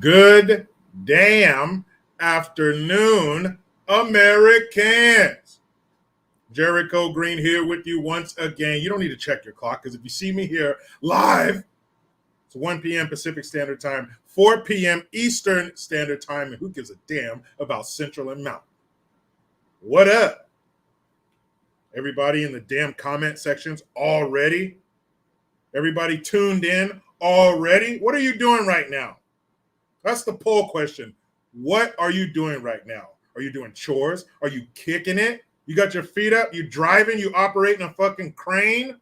Good damn afternoon, Americans. Jericho Green here with you once again. You don't need to check your clock because if you see me here live, it's 1 p.m. Pacific Standard Time, 4 p.m. Eastern Standard Time, and who gives a damn about Central and Mountain? What up? Everybody in the damn comment sections already? Everybody tuned in already? What are you doing right now? That's the poll question. What are you doing right now? Are you doing chores? Are you kicking it? You got your feet up? You driving? You operating a fucking crane?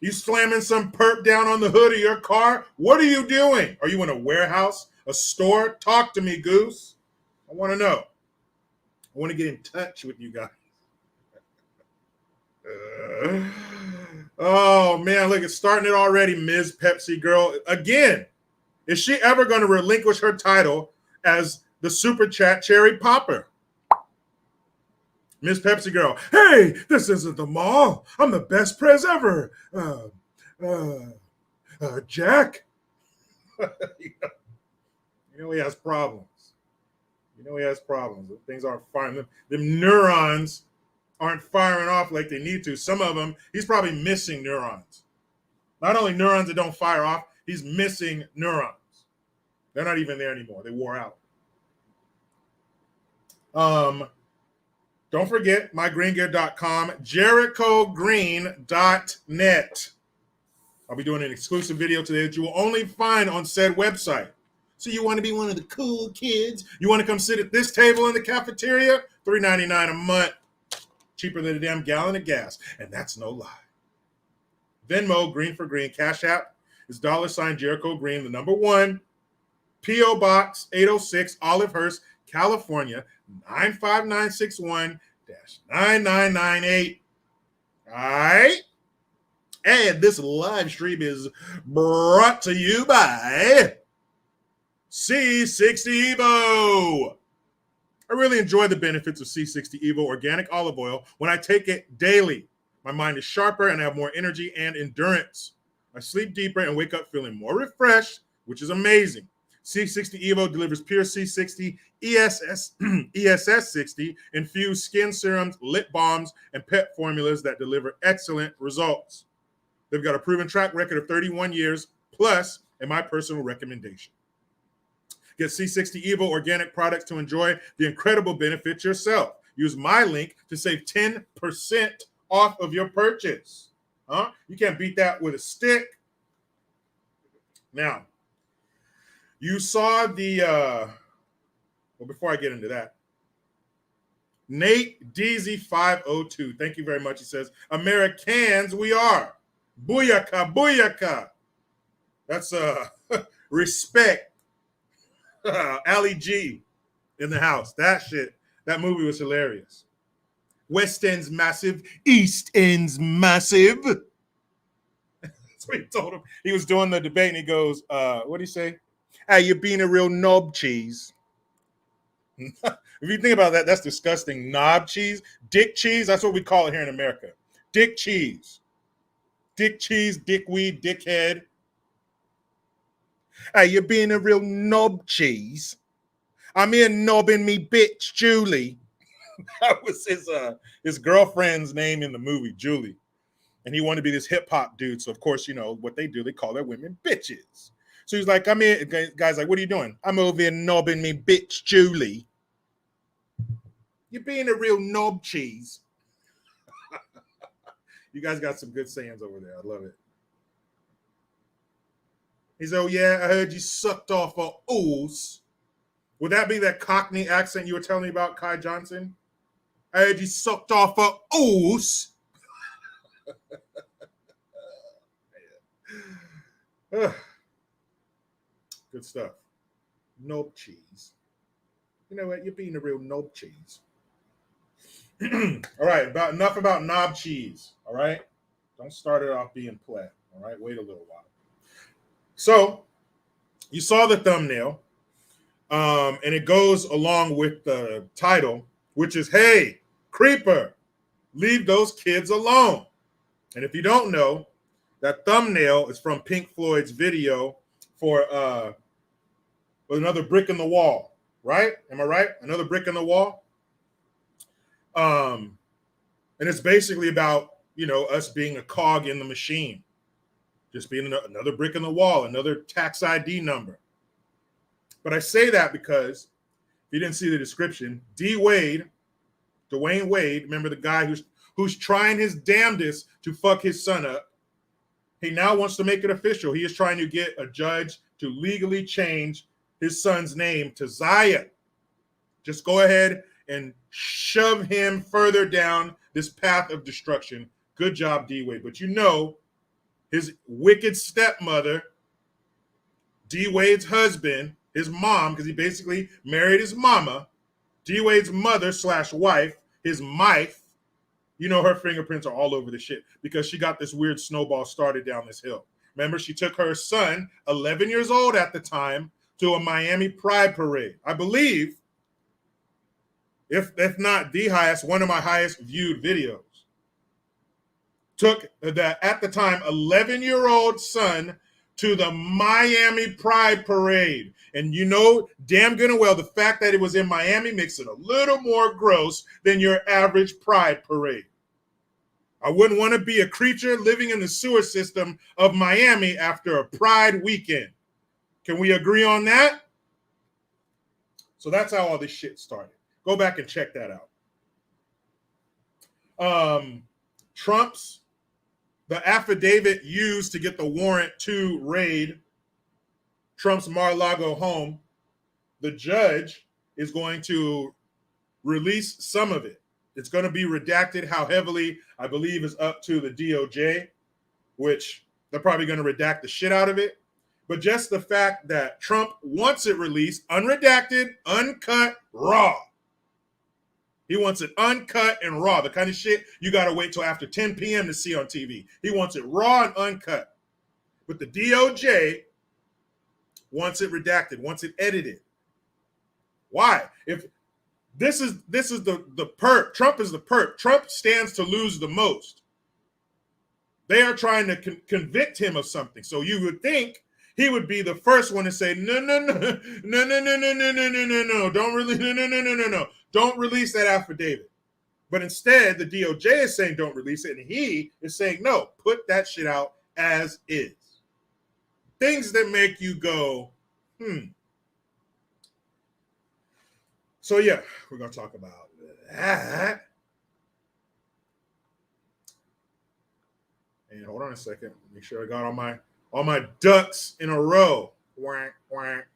You slamming some perp down on the hood of your car? What are you doing? Are you in a warehouse? A store? Talk to me, Goose. I want to know. I want to get in touch with you guys. Oh, man, look, it's starting it already, Ms. Pepsi Girl. Again, is she ever going to relinquish her title as the Super Chat Cherry Popper? Miss Pepsi Girl, hey, this isn't the mall. I'm the best prez ever. Jack? you know he has problems. Things aren't firing. Them neurons aren't firing off like they need to. Some of them, he's probably missing neurons. Not only neurons that don't fire off, he's missing neurons. They're not even there anymore. They wore out. Don't forget mygreengear.com, jerichogreen.net. I'll be doing an exclusive video today that you will only find on said website. So you want to be one of the cool kids? You want to come sit at this table in the cafeteria? $3.99 a month. Cheaper than a damn gallon of gas. And that's no lie. Venmo, GreenforGreen, Cashapp is $ Jericho Green, the number 1. P.O. Box 806, Olivehurst, California, 95961-9998. All right. And this live stream is brought to you by C60 Evo. I really enjoy the benefits of C60 Evo organic olive oil when I take it daily. My mind is sharper and I have more energy and endurance. I sleep deeper and wake up feeling more refreshed, which is amazing. C60 Evo delivers pure C60 ESS 60 infused skin serums, lip balms, and pet formulas that deliver excellent results. They've got a proven track record of 31 years plus, and my personal recommendation. Get C60 Evo organic products to enjoy the incredible benefits yourself. Use my link to save 10% off of your purchase. You can't beat that with a stick. Now, you saw the, well, before I get into that, Nate DZ502, thank you very much. He says, Americans, we are. Booyaka, booyaka. That's respect. Ali G in the house. That movie was hilarious. West End's massive, East End's massive. That's what he told him. He was doing the debate and he goes, what did he say? Hey, you're being a real knob cheese. If you think about that, that's disgusting. Knob cheese, dick cheese, that's what we call it here in America. Dick cheese. Dick cheese, dickweed, dickhead. Hey, you're being a real knob cheese. I'm here knobbing me bitch, Julie. That was his girlfriend's name in the movie, Julie. And he wanted to be this hip-hop dude. So, of course, you know, what they do, they call their women bitches. So he's like, I'm here. Guy's like, what are you doing? I'm over here knobbing me bitch, Julie. You're being a real knob cheese. You guys got some good sayings over there. I love it. He's, oh, yeah, I heard you sucked off a oos. Would that be that Cockney accent you were telling me about, Kai Johnson? I heard you sucked off a oos. Good stuff. Knob cheese. You know what? You're being a real knob cheese. All right, enough about knob cheese. All right? Don't start it off being play. All right? Wait a little while. So, you saw the thumbnail, and it goes along with the title, which is, hey, creeper, leave those kids alone. And if you don't know, that thumbnail is from Pink Floyd's video for with another brick in the wall, right? Am I right? Another brick in the wall. And it's basically about, us being a cog in the machine, just being another brick in the wall, another tax ID number. But I say that because if you didn't see the description, Dwayne Wade, remember the guy who's trying his damnedest to fuck his son up. He now wants to make it official. He is trying to get a judge to legally change his son's name to Zaya. Just go ahead and shove him further down this path of destruction. Good job, D-Wade. But his wicked stepmother, D-Wade's husband, his mom, because he basically married his mama, D-Wade's mother/wife, his wife, her fingerprints are all over the shit because she got this weird snowball started down this hill. Remember, she took her son, 11 years old at the time, to a Miami Pride parade. I believe, if not the highest, one of my highest viewed videos. Took the, at the time, 11-year-old son to the Miami Pride parade. And damn good and well, the fact that it was in Miami makes it a little more gross than your average Pride parade. I wouldn't want to be a creature living in the sewer system of Miami after a Pride weekend. Can we agree on that? So that's how all this shit started. Go back and check that out. The affidavit used to get the warrant to raid Trump's Mar-a-Lago home, the judge is going to release some of it. It's going to be redacted. How heavily, I believe, is up to the DOJ, which they're probably going to redact the shit out of it. But just the fact that Trump wants it released, unredacted, uncut, raw. He wants it uncut and raw, the kind of shit you got to wait till after 10 p.m. to see on TV. He wants it raw and uncut. But the DOJ wants it redacted, wants it edited. Why? If this is the perp, Trump is the perp. Trump stands to lose the most. They are trying to convict him of something. So you would think he would be the first one to say, no, don't release, no. Don't release that affidavit. But instead, the DOJ is saying don't release it, and he is saying no, put that shit out as is. Things that make you go, So yeah, we're gonna talk about that. And hold on a second, make sure I got all my ducks in a row. Whack, whack.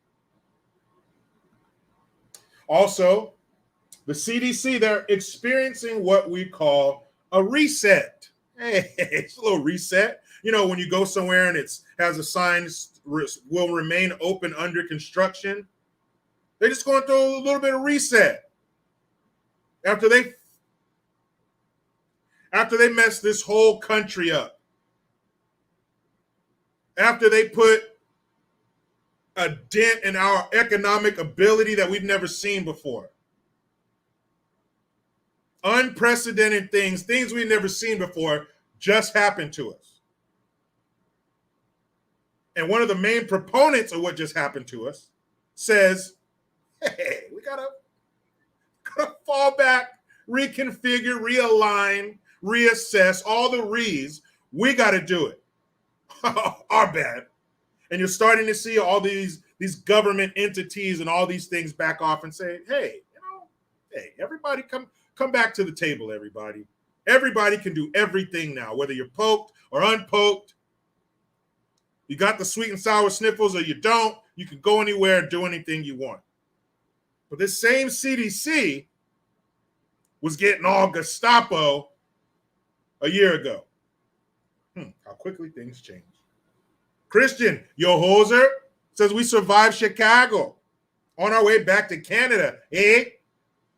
Also, the CDC, they're experiencing what we call a reset. Hey, it's a little reset. When you go somewhere and it has a sign, will remain open under construction. They're just going through a little bit of reset. After they mess this whole country up. After they put a dent in our economic ability that we've never seen before. Unprecedented things we've never seen before just happened to us. And one of the main proponents of what just happened to us says, hey, we gotta fall back, reconfigure, realign, reassess, all the re's. We got to do it. Our bad. And you're starting to see all these government entities and all these things back off and say, hey, everybody come back to the table, everybody. Everybody can do everything now, whether you're poked or unpoked. You got the sweet and sour sniffles or you don't, you can go anywhere and do anything you want. But this same CDC was getting all Gestapo a year ago. How quickly things change. Christian, yo hoser, says we survived Chicago on our way back to Canada. Hey,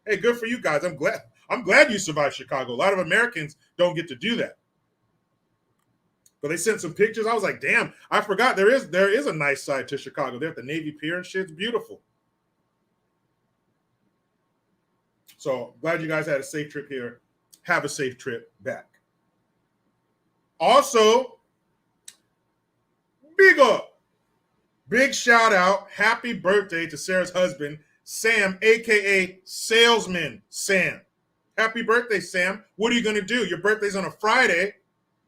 good for you guys. I'm glad you survived Chicago. A lot of Americans don't get to do that. But they sent some pictures. I was like, damn, I forgot there is a nice side to Chicago. They're at the Navy Pier and shit. It's beautiful. So glad you guys had a safe trip here. Have a safe trip back. Also, big up Big shout out, happy birthday to Sarah's husband, Sam, aka Salesman Sam. Happy birthday, Sam. What are you going to do? Your birthday's on a Friday.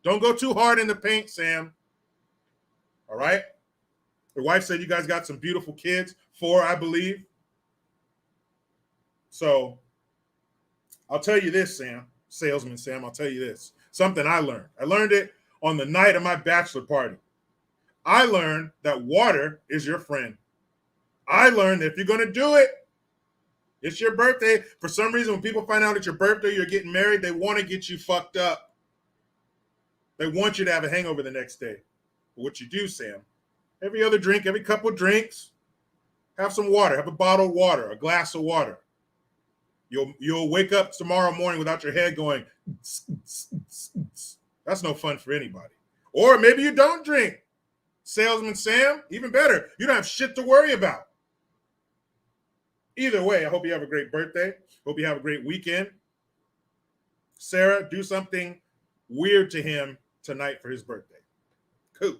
Don't go too hard in the paint, Sam. All right? Your wife said you guys got some beautiful kids, 4, I believe. So I'll tell you this, Sam, Salesman Sam, I'll tell you this. Something I learned. I learned it on the night of my bachelor party. I learned that water is your friend. I learned that if you're going to do it, it's your birthday. For some reason, when people find out it's your birthday, you're getting married, they want to get you fucked up. They want you to have a hangover the next day. But what you do, Sam, every other drink, every couple of drinks, have some water. Have a bottle of water, a glass of water. You'll wake up tomorrow morning without your head going, that's no fun for anybody. Or maybe you don't drink. Salesman Sam, even better. You don't have shit to worry about. Either way, I hope you have a great birthday. Hope you have a great weekend. Sarah, do something weird to him tonight for his birthday. Cool.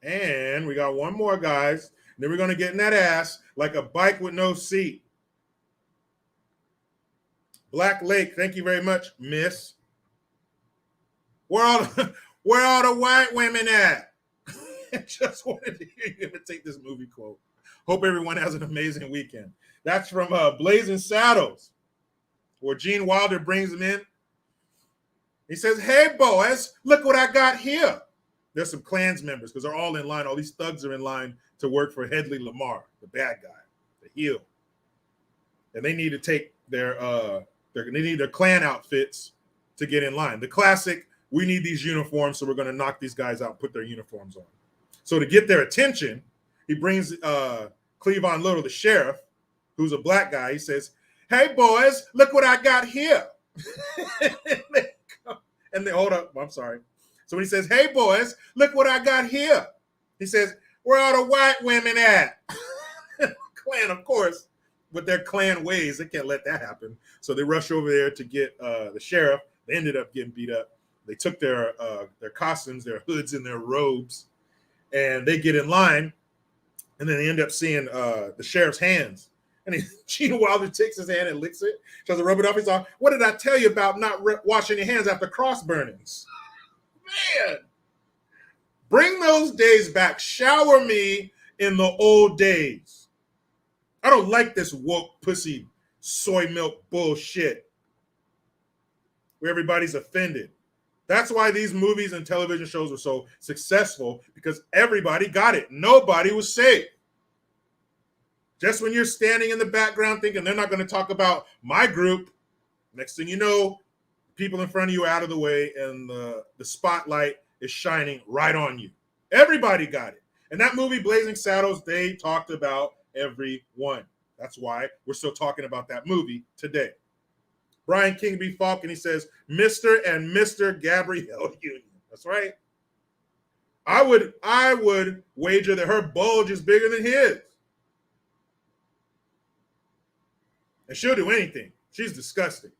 And we got one more, guys. Then we're going to get in that ass like a bike with no seat. Black Lake, thank you very much, miss. Where all the white women at? Just wanted to hear you imitate this movie quote. Hope everyone has an amazing weekend. That's from Blazing Saddles, where Gene Wilder brings him in. He says, hey, boys, look what I got here. There's some Klans members because they're all in line. All these thugs are in line to work for Hedley Lamar, the bad guy, the heel. And they need to take their Klan outfits to get in line. The classic, we need these uniforms, so we're going to knock these guys out and put their uniforms on. So to get their attention, he brings Cleavon Little, the sheriff, who's a black guy. He says, hey, boys, look what I got here. and they hold up. I'm sorry. So when he says, hey, boys, look what I got here. He says, where are the white women at? Klan, of course, with their Klan ways, they can't let that happen. So they rush over there to get the sheriff. They ended up getting beat up. They took their costumes, their hoods, and their robes, and they get in line. And then they end up seeing the sheriff's hands. And Gene Wilder takes his hand and licks it, tries to rub it off. He's like, what did I tell you about not washing your hands after cross burnings? Man, bring those days back. Shower me in the old days. I don't like this woke pussy soy milk bullshit where everybody's offended. That's why these movies and television shows were so successful, because everybody got it. Nobody was safe. Just when you're standing in the background thinking they're not going to talk about my group, next thing you know, people in front of you out of the way and the spotlight is shining right on you. Everybody got it. And that movie, Blazing Saddles, they talked about everyone. That's why we're still talking about that movie today. Brian King B. Falcon, he says, Mr. and Mr. Gabrielle Union. That's right. I would wager that her bulge is bigger than his. And she'll do anything. She's disgusting.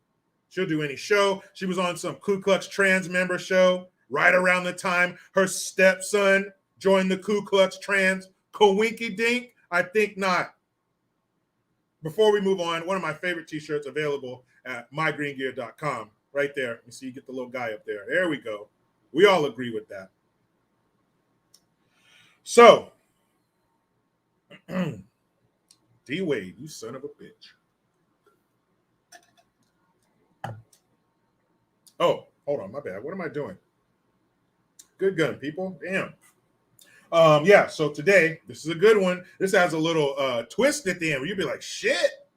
She'll do any show. She was on some Ku Klux trans member show right around the time her stepson joined the Ku Klux trans. Coinky dink? I think not. Before we move on, one of my favorite t-shirts available at mygreengear.com. Right there. You see, you get the little guy up there. There we go. We all agree with that. So, D-Wade, you son of a bitch. Oh, hold on, my bad. What am I doing? Good gun, people. Damn. Yeah, so today, this is a good one. This has a little twist at the end where you'll be like, shit.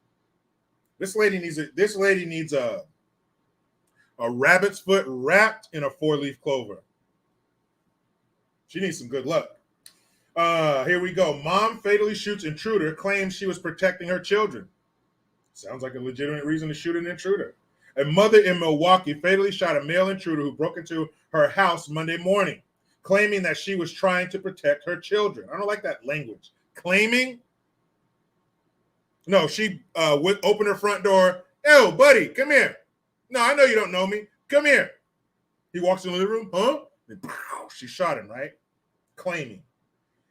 This lady needs a rabbit's foot wrapped in a 4-leaf clover. She needs some good luck. Here we go. Mom fatally shoots intruder, claims she was protecting her children. Sounds like a legitimate reason to shoot an intruder. A mother in Milwaukee fatally shot a male intruder who broke into her house Monday morning, claiming that she was trying to protect her children. I don't like that language. Claiming? No, she would open her front door. Yo, buddy, come here. No, I know you don't know me. Come here. He walks in the living room. Huh? And she shot him, right? Claiming.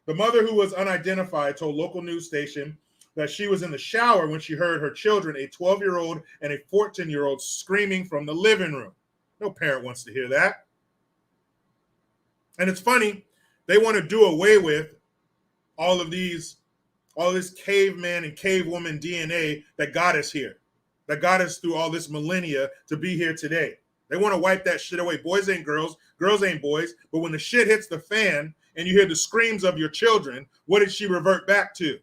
The mother, who was unidentified, told local news station that she was in the shower when she heard her children, a 12-year-old and a 14-year-old, screaming from the living room. No parent wants to hear that. And it's funny, they want to do away with all this caveman and cavewoman DNA that got us here, that got us through all this millennia to be here today. They want to wipe that shit away. Boys ain't girls, girls ain't boys. But when the shit hits the fan and you hear the screams of your children, what did she revert back to?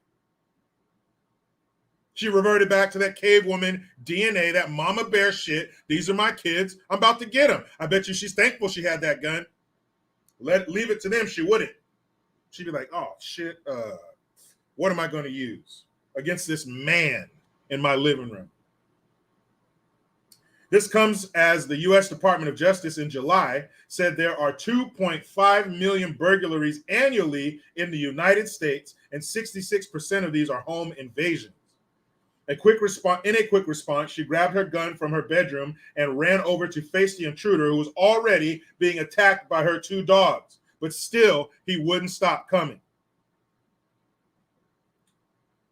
She reverted back to that cavewoman DNA, that mama bear shit. These are my kids. I'm about to get them. I bet you she's thankful she had that gun. Leave it to them. She wouldn't. She'd be like, oh, shit. What am I going to use against this man in my living room? This comes as the U.S. Department of Justice in July said there are 2.5 million burglaries annually in the United States, and 66% of these are home invasions. In a quick response, she grabbed her gun from her bedroom and ran over to face the intruder, who was already being attacked by her two dogs. But still, he wouldn't stop coming.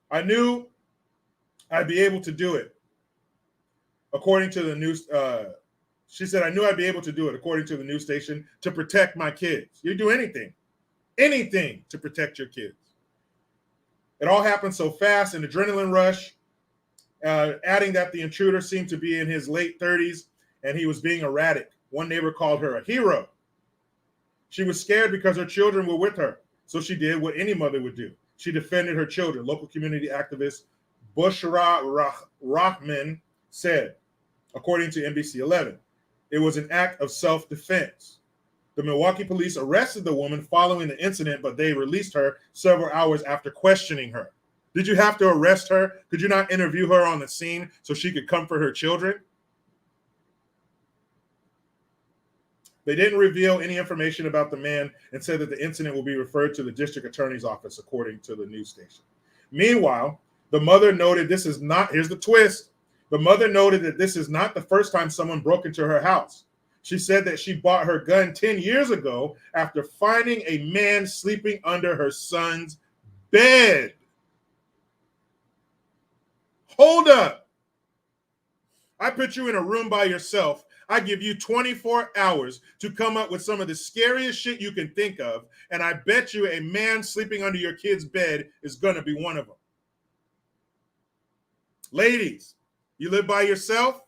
I knew I'd be able to do it. According to the news, she said, I knew I'd be able to do it, according to the news station, to protect my kids. You do anything to protect your kids. It all happened so fast, an adrenaline rush, adding that the intruder seemed to be in his late 30s and he was being erratic. One neighbor called her a hero. She was scared because her children were with her, so she did what any mother would do. She defended her children. Local community activist Bushra Rahman said, according to NBC 11, it was an act of self-defense. The Milwaukee police arrested the woman following the incident, but they released her several hours after questioning her. Did you have to arrest her? Could you not interview her on the scene so she could comfort her children? They didn't reveal any information about the man and said that the incident will be referred to the district attorney's office, according to the news station. Meanwhile, the mother noted here's the twist. The mother noted that this is not the first time someone broke into her house. She said that she bought her gun 10 years ago after finding a man sleeping under her son's bed. Hold up. I put you in a room by yourself. I give you 24 hours to come up with some of the scariest shit you can think of, and I bet you a man sleeping under your kid's bed is going to be one of them. Ladies, you live by yourself?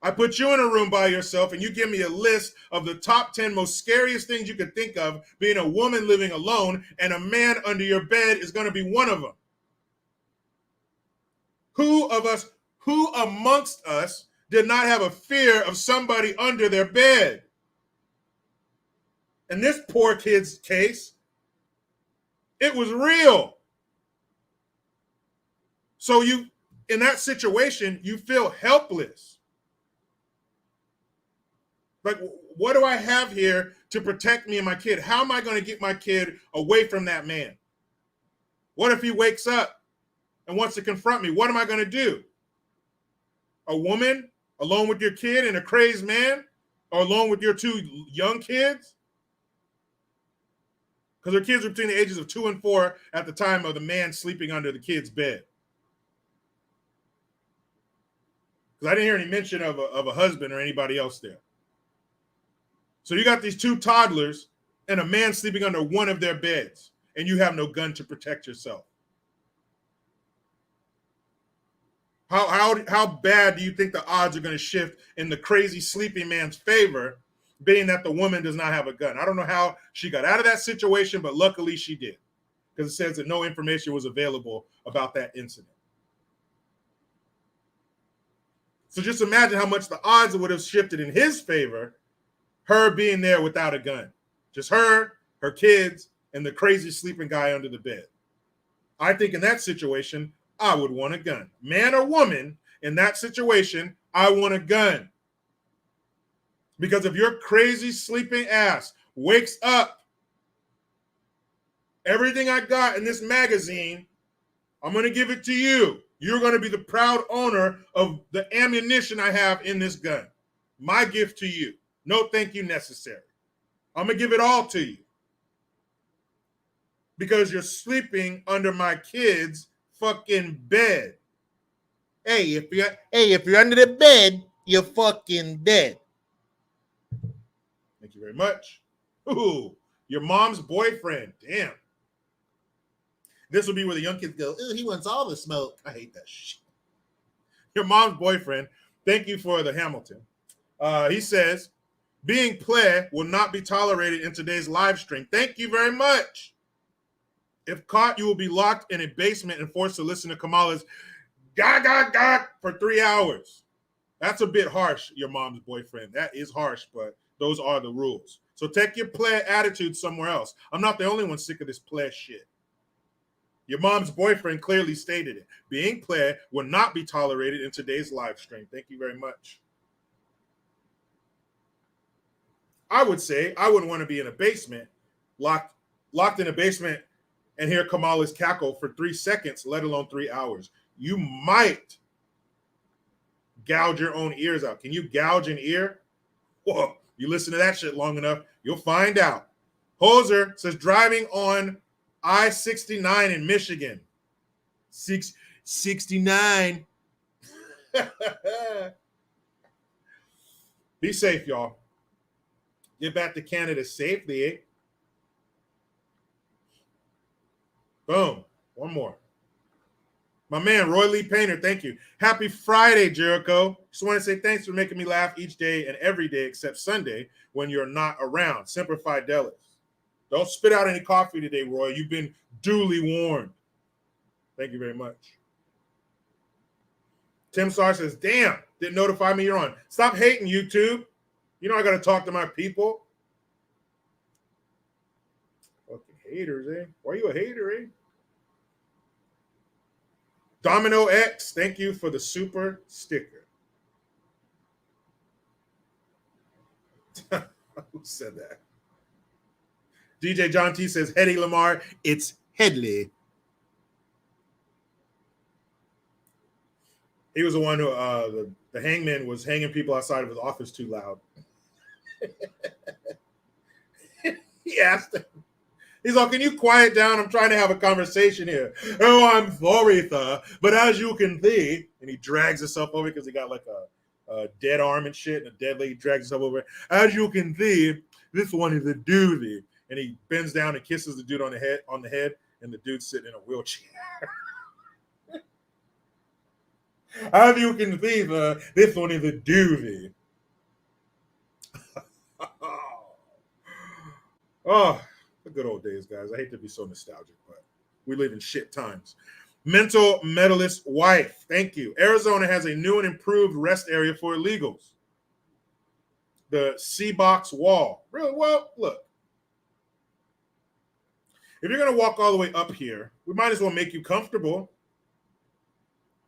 I put you in a room by yourself, and you give me a list of the top 10 most scariest things you could think of being a woman living alone, and a man under your bed is going to be one of them. Who amongst us did not have a fear of somebody under their bed? In this poor kid's case, it was real. So in that situation, you feel helpless. Like, what do I have here to protect me and my kid? How am I going to get my kid away from that man? What if he wakes up and wants to confront me? What am I going to do? A woman alone with your kid and a crazed man, or alone with your two young kids? Because her kids were between the ages of 2 and 4 at the time of the man sleeping under the kid's bed. Because I didn't hear any mention of a husband or anybody else there. So you got these two toddlers and a man sleeping under one of their beds, and you have no gun to protect yourself. How bad do you think the odds are going to shift in the crazy sleeping man's favor, being that the woman does not have a gun? I don't know how she got out of that situation, but luckily she did, because it says that no information was available about that incident. So just imagine how much the odds would have shifted in his favor, her being there without a gun. Just her kids, and the crazy sleeping guy under the bed. I think in that situation, I would want a gun. Man or woman, in that situation, I want a gun. Because if your crazy sleeping ass wakes up, everything I got in this magazine, I'm going to give it to you. You're going to be the proud owner of the ammunition I have in this gun. My gift to you. No thank you necessary. I'm going to give it all to you. Because you're sleeping under my kid's fucking bed. Hey, if you're under the bed, you're fucking dead. Thank you very much. Ooh, your mom's boyfriend. Damn. This will be where the young kids go, ooh, he wants all the smoke. I hate that shit. Your mom's boyfriend. Thank you for the Hamilton. He says, being play will not be tolerated in today's live stream. Thank you very much. If caught, you will be locked in a basement and forced to listen to Kamala's gah, gah, gah for 3 hours. That's a bit harsh, your mom's boyfriend. That is harsh, but those are the rules. So take your play attitude somewhere else. I'm not the only one sick of this play shit. Your mom's boyfriend clearly stated it. Being play will not be tolerated in today's live stream. Thank you very much. I would say I wouldn't want to be in a basement, locked in a basement, and hear Kamala's cackle for 3 seconds, let alone 3 hours. You might gouge your own ears out. Can you gouge an ear? Whoa, you listen to that shit long enough, you'll find out. Hoser says driving on I-69 in Michigan. 669. Be safe, y'all. Get back to Canada safely, eh? Boom. One more. My man, Roy Lee Painter, thank you. Happy Friday, Jericho. Just want to say thanks for making me laugh each day and every day except Sunday when you're not around. Semper Fidelis. Don't spit out any coffee today, Roy. You've been duly warned. Thank you very much. Tim Sar says, damn, didn't notify me you're on. Stop hating, YouTube. You know I got to talk to my people. Fucking haters, eh? Why are you a hater, eh? Domino X, thank you for the super sticker. Who said that? DJ John T says, Hetty Lamar, it's Headley. He was the one who, the hangman was hanging people outside of his office too loud. He asked him. He's like, can you quiet down? I'm trying to have a conversation here. Oh, I'm sorry, sir. But as you can see, and he drags himself over because he got like a dead arm and shit, and a dead lady drags himself over. As you can see, this one is a doozy. And he bends down and kisses the dude on the head, and the dude's sitting in a wheelchair. As you can see, sir, this one is a doozy. Oh, the good old days, guys. I hate to be so nostalgic, but we live in shit times. Mental medalist wife. Thank you. Arizona has a new and improved rest area for illegals. The C-box wall. Really? Well, look. If you're going to walk all the way up here, we might as well make you comfortable.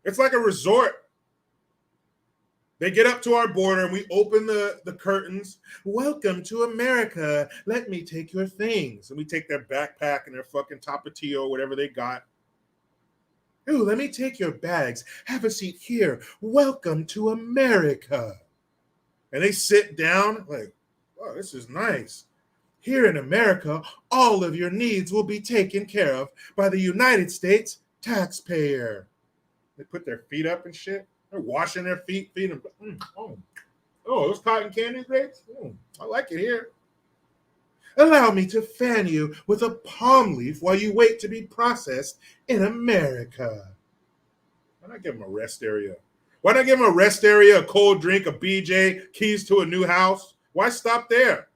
It's like a resort. They get up to our border and we open the curtains. Welcome to America. Let me take your things. And we take their backpack and their fucking tapatio or whatever they got. Ooh, let me take your bags. Have a seat here. Welcome to America. And they sit down like, oh, this is nice. Here in America, all of your needs will be taken care of by the United States taxpayer. They put their feet up and shit. They're washing their feet, feeding them. Oh, those cotton candy grapes? I like it here. Allow me to fan you with a palm leaf while you wait to be processed in America. Why not give them a rest area? Why not give them a rest area, a cold drink, a BJ, keys to a new house? Why stop there?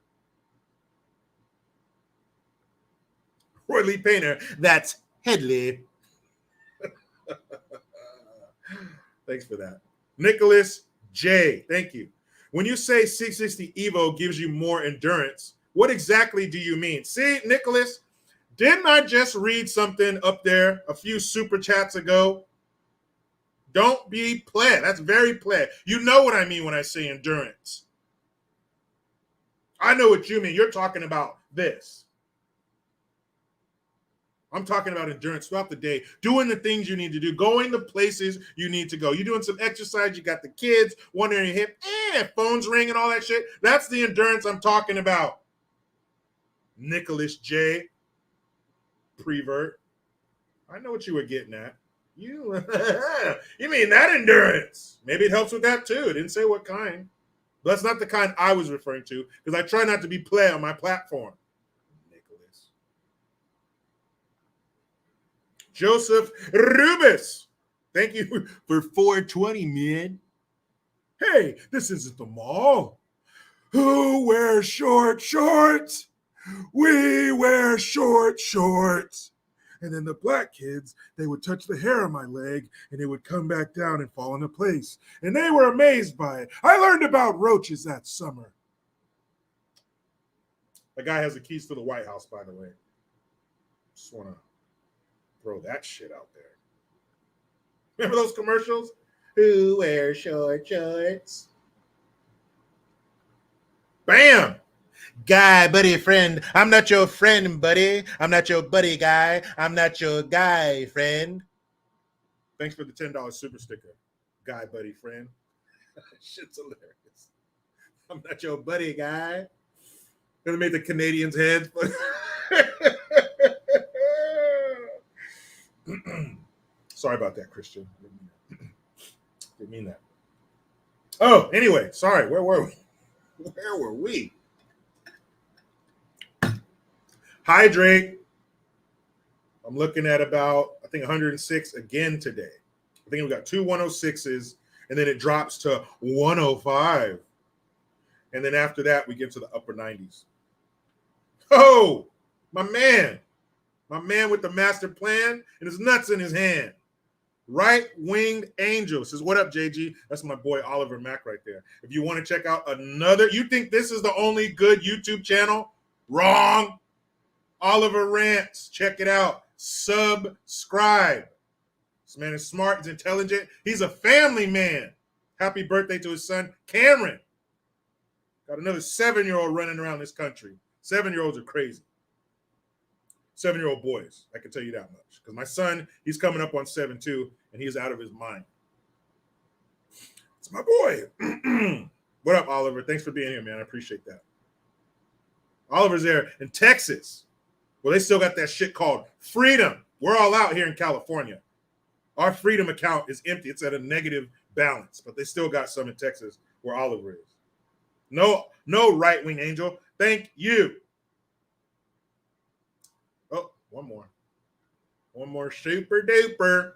Roy Lee Painter, that's Headley. Thanks for that. Nicholas J, thank you. When you say 660 Evo gives you more endurance, what exactly do you mean? See, Nicholas, didn't I just read something up there a few super chats ago? Don't be play. That's very play. You know what I mean when I say endurance. I know what you mean. You're talking about this. I'm talking about endurance throughout the day, doing the things you need to do, going the places you need to go. You're doing some exercise, you got the kids, one on your hip, phones ring and all that shit. That's the endurance I'm talking about. Nicholas J. Prevert. I know what you were getting at. You mean that endurance? Maybe it helps with that too. It didn't say what kind. But that's not the kind I was referring to because I try not to be play on my platform. Nicholas. Joseph Rubis. Thank you for 420, man. Hey, this isn't the mall. Who wears short shorts? We wear short shorts. And then the black kids, they would touch the hair on my leg and it would come back down and fall into place. And they were amazed by it. I learned about roaches that summer. The guy has the keys to the White House, by the way. Just want to throw that shit out there. Remember those commercials? Who wears short shorts? Bam! Guy, buddy, friend. I'm not your friend, buddy. I'm not your buddy guy. I'm not your guy, friend. Thanks for the $10 super sticker. Guy, buddy, friend. Shit's hilarious. I'm not your buddy guy. Gonna make the Canadians' heads. Sorry about that, Christian. Didn't mean that. Oh, anyway, sorry. Where were we? Where were we? Hydrate. I'm looking at about, I think 106 again today. I think we got two 106s, and then it drops to 105. And then after that, we get to the upper 90s. Oh, my man with the master plan and his nuts in his hand. Right-winged angel says, what up, JG? That's my boy Oliver Mack right there. If you want to check out another, you think this is the only good YouTube channel? Wrong. Oliver Rants. Check it out. Subscribe. This man is smart. He's intelligent. He's a family man. Happy birthday to his son, Cameron. Got another 7-year-old running around this country. 7-year-olds are crazy. 7-year-old boys. I can tell you that much. Because my son, he's coming up on 7 too, and he's out of his mind. It's my boy. What up, Oliver? Thanks for being here, man. I appreciate that. Oliver's there in Texas. Well, they still got that shit called Freedom. We're all out here in California. Our Freedom account is empty. It's at a negative balance, but they still got some in Texas where Oliver is. No right-wing angel. Thank you. Oh, one more. One more super duper.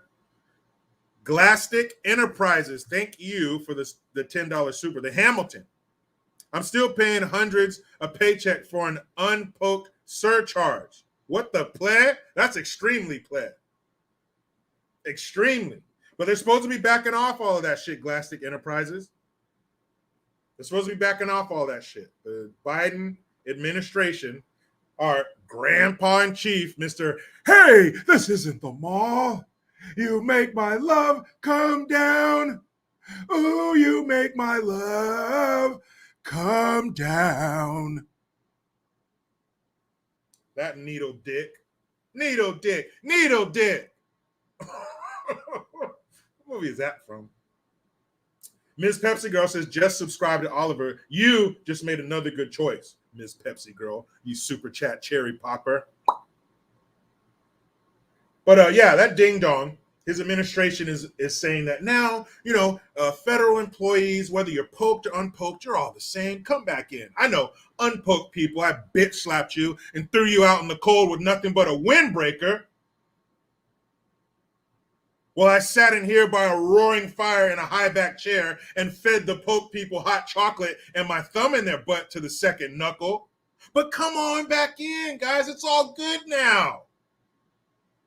Glastic Enterprises. Thank you for the $10 super. The Hamilton. I'm still paying hundreds a paycheck for an unpoked surcharge. What the play? That's extremely play. Extremely. But they're supposed to be backing off all of that shit, Glastic Enterprises. They're supposed to be backing off all that shit. The Biden administration, our grandpa in chief, Mr. Hey, this isn't the mall. You make my love come down. Oh, you make my love come down. That needle dick. Needle dick. Needle dick. What movie is that from? Ms. Pepsi Girl says, just subscribe to Oliver. You just made another good choice, Ms. Pepsi Girl. You super chat cherry popper. But yeah, that ding dong, his administration is saying that now, federal employees, whether you're poked or unpoked, you're all the same. Come back in. I know unpoked people, I bitch slapped you and threw you out in the cold with nothing but a windbreaker. Well, I sat in here by a roaring fire in a high back chair and fed the poke people hot chocolate and my thumb in their butt to the second knuckle. But come on back in, guys. It's all good now.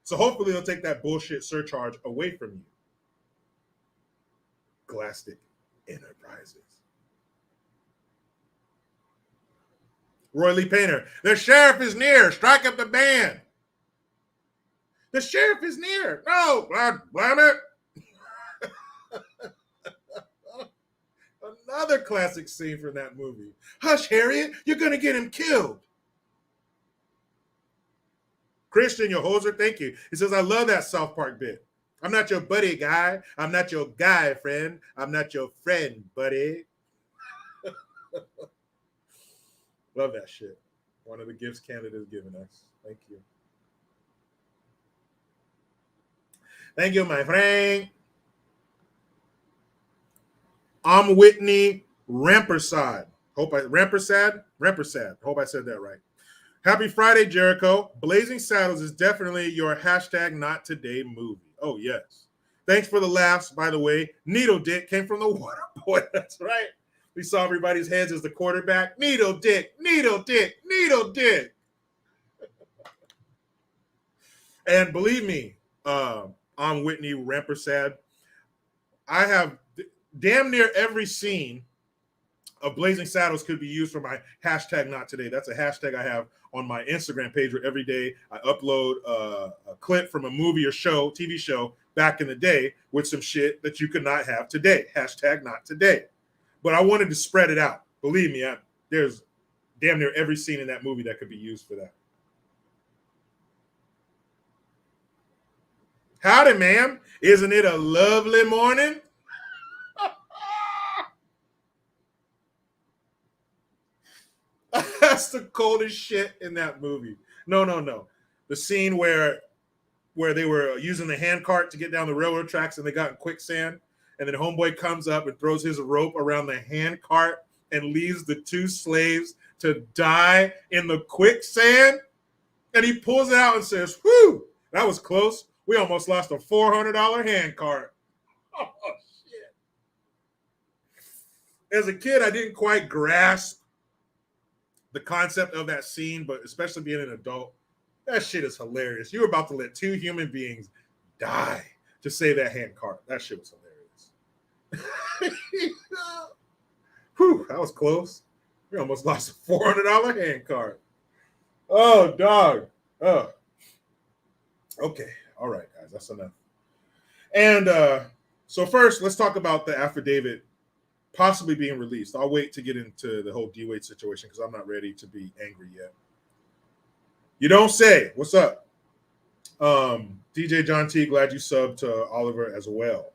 So hopefully they'll take that bullshit surcharge away from you. Glastic Enterprises. Roy Lee Painter. The sheriff is near. Strike up the band. The sheriff is near. No, God damn it. Another classic scene from that movie. Hush, Harriet. You're going to get him killed. Christian, your hoser, thank you. He says, I love that South Park bit. I'm not your buddy guy. I'm not your guy, friend. I'm not your friend, buddy. Love that shit. One of the gifts Canada's given us. Thank you. Thank you, my friend. I'm Whitney Rampersad. Rampersad. Hope I said that right. Happy Friday, Jericho. Blazing Saddles is definitely your hashtag not today movie. Oh, yes. Thanks for the laughs, by the way. Needle Dick came from the Water Boy. That's right. We saw everybody's heads as the quarterback. Needle Dick, Needle Dick, Needle Dick. And believe me, I'm Whitney Rampersad. I have damn near every scene of Blazing Saddles could be used for my hashtag not today. That's a hashtag I have on my Instagram page where every day I upload a clip from a movie or show, TV show back in the day with some shit that you could not have today. Hashtag not today. But I wanted to spread it out. Believe me, there's damn near every scene in that movie that could be used for that. Howdy, ma'am. Isn't it a lovely morning? That's the coldest shit in that movie. No. The scene where they were using the hand cart to get down the railroad tracks and they got in quicksand, and then homeboy comes up and throws his rope around the hand cart and leaves the two slaves to die in the quicksand. And he pulls it out and says, "Whew, that was close. We almost lost a $400 hand cart." Oh, shit. As a kid, I didn't quite grasp the concept of that scene, but especially being an adult, that shit is hilarious. You were about to let two human beings die to save that hand cart. That shit was hilarious. Whew, that was close. We almost lost a $400 hand cart. Oh, dog. Oh. Okay. All right, guys. That's enough. And so first, let's talk about the affidavit possibly being released. I'll wait to get into the whole D-Wade situation because I'm not ready to be angry yet. You don't say. What's up? DJ John T, glad you subbed to Oliver as well.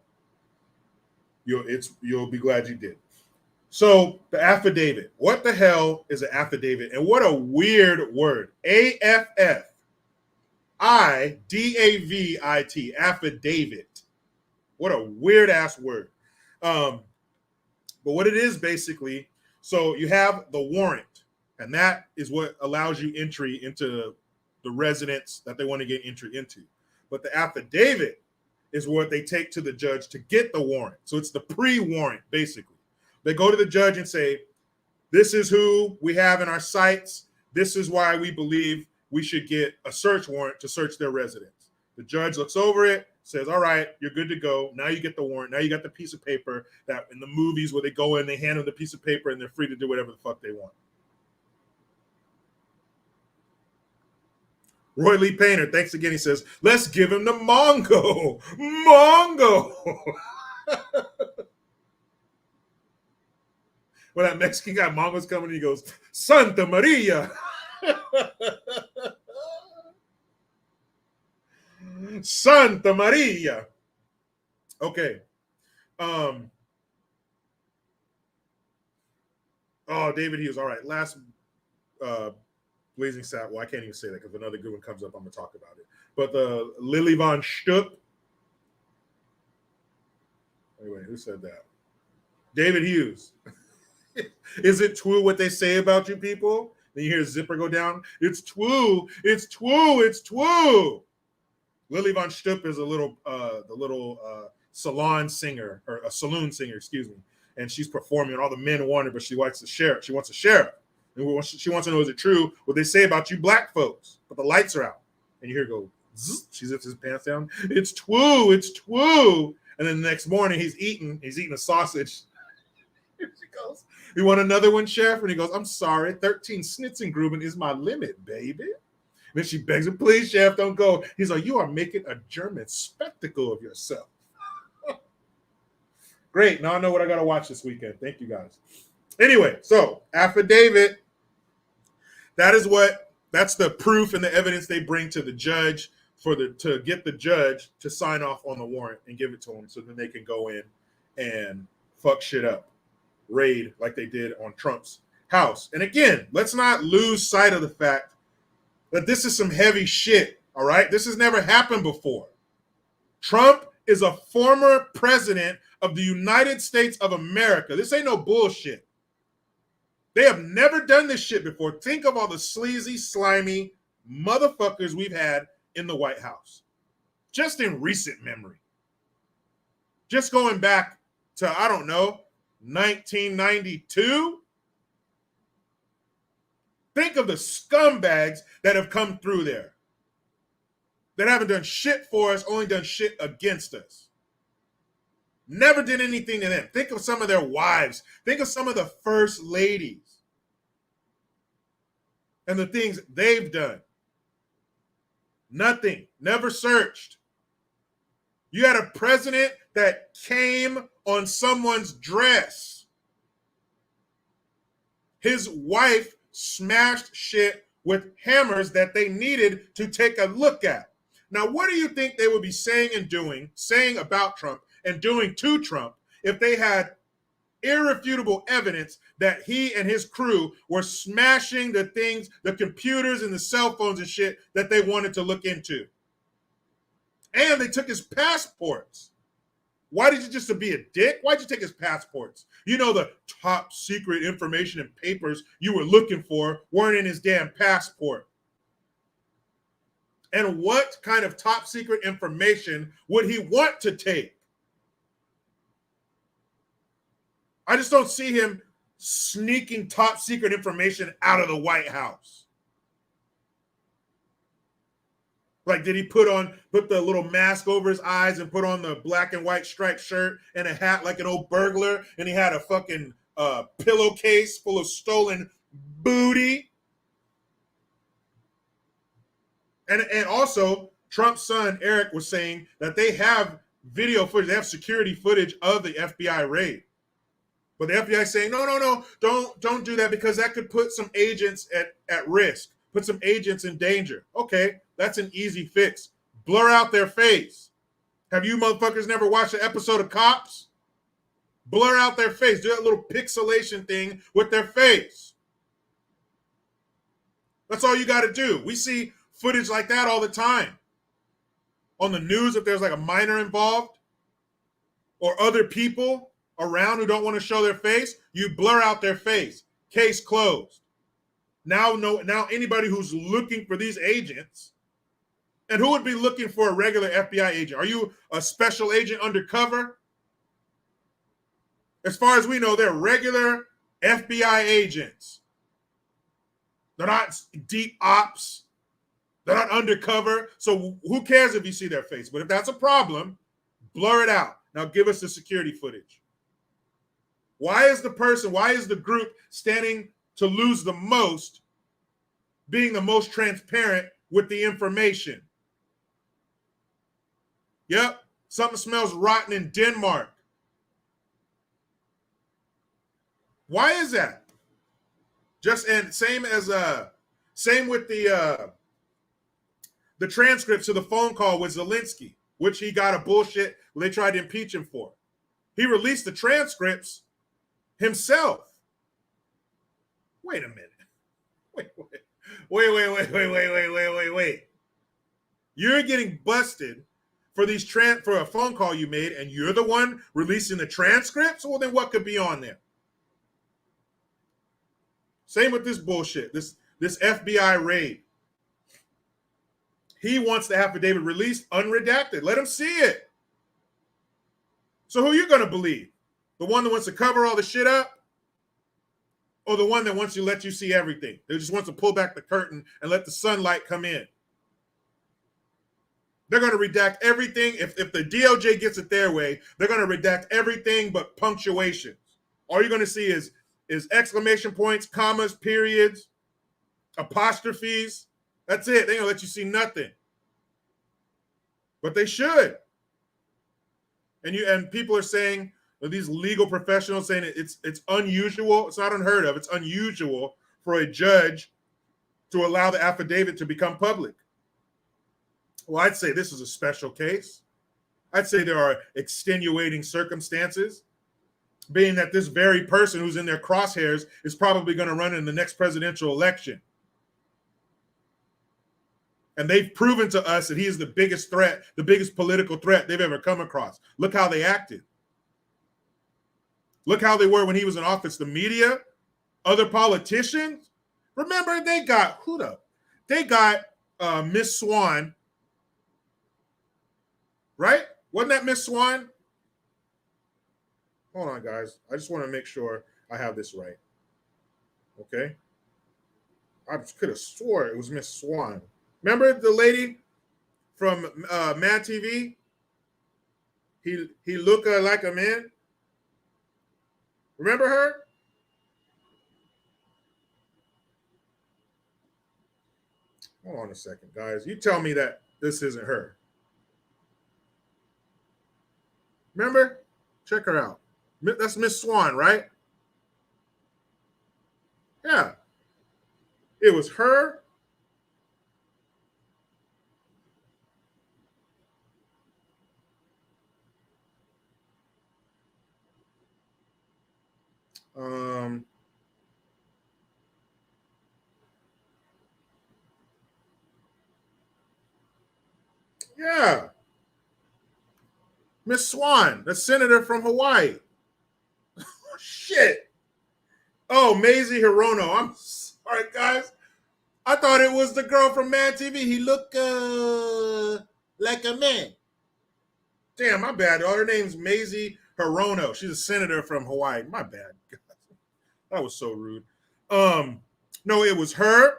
You'll be glad you did. So the affidavit. What the hell is an affidavit? And what a weird word. AFFIDAVIT. Affidavit. What a weird ass word. But what it is basically, so you have the warrant, and that is what allows you entry into the residence that they want to get entry into. But the affidavit is what they take to the judge to get the warrant. So it's the pre-warrant, basically. They go to the judge and say, this is who we have in our sights. This is why we believe we should get a search warrant to search their residence. The judge looks over it, says, all right, you're good to go. Now you get the warrant. Now you got the piece of paper that in the movies where they go in, they hand them the piece of paper and they're free to do whatever the fuck they want. Roy Lee Painter, thanks again. He says, let's give him the Mongo. Mongo. When that Mexican guy Mongo's coming, he goes, Santa Maria. Santa Maria. Okay. Oh, David Hughes. All right. Last Blazing Sat. Well, I can't even say that because another good one comes up. I'm going to talk about it. But the Lily von Stupp. Anyway, who said that? David Hughes. Is it true what they say about you people? Then you hear a zipper go down. It's true. It's true. It's true. Lily von Stupp is the little salon singer, or a saloon singer, excuse me. And she's performing, and all the men want her, but she wants a sheriff. She wants a sheriff. And she wants to know, is it true what they say about you black folks? But the lights are out. And you hear go, zzz, she zips his pants down. It's true. It's true. And then the next morning, he's eating a sausage. Here she goes. You want another one, Sheriff? And he goes, I'm sorry, 13 Schnitzengruben is my limit, baby. And then she begs him, please, Sheriff, don't go. He's like, you are making a German spectacle of yourself. Great. Now I know what I got to watch this weekend. Thank you, guys. Anyway, so affidavit, that's the proof and the evidence they bring to the judge to get the judge to sign off on the warrant and give it to them so then they can go in and fuck shit up. Raid like they did on Trump's House. And again, let's not lose sight of the fact that this is some heavy shit, all right? This has never happened before. Trump is a former president of the United States of America. This ain't no bullshit. They have never done this shit before. Think of all the sleazy, slimy motherfuckers we've had in the White House, just in recent memory. Just going back to, I don't know, 1992. Think of the scumbags that have come through there, that haven't done shit for us, only done shit against us. Never did anything to them. Think of some of their wives. Think of some of the first ladies and the things they've done. Nothing. Never searched. You had a president that came on someone's dress. His wife smashed shit with hammers that they needed to take a look at. Now, what do you think they would be saying and doing, saying about Trump and doing to Trump if they had irrefutable evidence that he and his crew were smashing the things, the computers and the cell phones and shit that they wanted to look into? And they took his passports. Why did you just to be a dick? Why'd you take his passports? You know, the top secret information and papers you were looking for weren't in his damn passport. And what kind of top secret information would he want to take? I just don't see him sneaking top secret information out of the White House. Like, did he put the little mask over his eyes and put on the black and white striped shirt and a hat like an old burglar, and he had a fucking pillowcase full of stolen booty? And also, Trump's son, Eric, was saying that they have video footage, they have security footage of the FBI raid. But the FBI is saying, no, don't do that, because that could put some agents at risk, put some agents in danger. Okay, that's an easy fix. Blur out their face. Have you motherfuckers never watched an episode of Cops? Blur out their face. Do that little pixelation thing with their face. That's all you got to do. We see footage like that all the time. On the news, if there's like a minor involved or other people around who don't want to show their face, you blur out their face. Case closed. Now anybody who's looking for these agents, and who would be looking for a regular FBI agent? Are you a special agent undercover? As far as we know, they're regular FBI agents. They're not deep ops. They're not undercover. So who cares if you see their face? But if that's a problem, blur it out. Now give us the security footage. Why is the group standing to lose the most being the most transparent with the information? Yep, something smells rotten in Denmark. Why is that? Same with the transcripts of the phone call with Zelensky, which he got a bullshit they tried to impeach him for. He released the transcripts himself. Wait a minute. Wait. You're getting busted for for a phone call you made, and you're the one releasing the transcripts? Well, then what could be on there? Same with this bullshit, this FBI raid. He wants the affidavit released unredacted. Let him see it. So who are you going to believe? The one that wants to cover all the shit up? Or the one that wants to let you see everything? They just wants to pull back the curtain and let the sunlight come in. They're going to redact everything. If the DOJ gets it their way, they're going to redact everything but punctuations. All you're going to see is exclamation points, commas, periods, apostrophes. That's it. They're going to let you see nothing. But they should. And people are saying, these legal professionals saying it's unusual. It's not unheard of. It's unusual for a judge to allow the affidavit to become public. Well, I'd say this is a special case. I'd say there are extenuating circumstances. being that this very person who's in their crosshairs is probably going to run in the next presidential election. And they've proven to us that he is the biggest threat, the biggest political threat they've ever come across. Look how they acted. Look how they were when he was in office. The media, other politicians. Remember, they got They got Miss Swan, right? Wasn't that Miss Swan? Hold on, guys. I just want to make sure I have this right. Okay. I could have swore it was Miss Swan. Remember the lady from Mad TV? He look like a man. Remember her? Hold on a second, guys. You tell me that this isn't her. Remember? Check her out. That's Miss Swan, right? Yeah. It was her. Yeah. Miss Swan, the senator from Hawaii. Shit. Oh, Maisie Hirono. I'm sorry, guys. I thought it was the girl from Mad TV. He looked like a man. Damn, my bad. Her name's Maisie Hirono. She's a senator from Hawaii. My bad. That was so rude. No, it was her.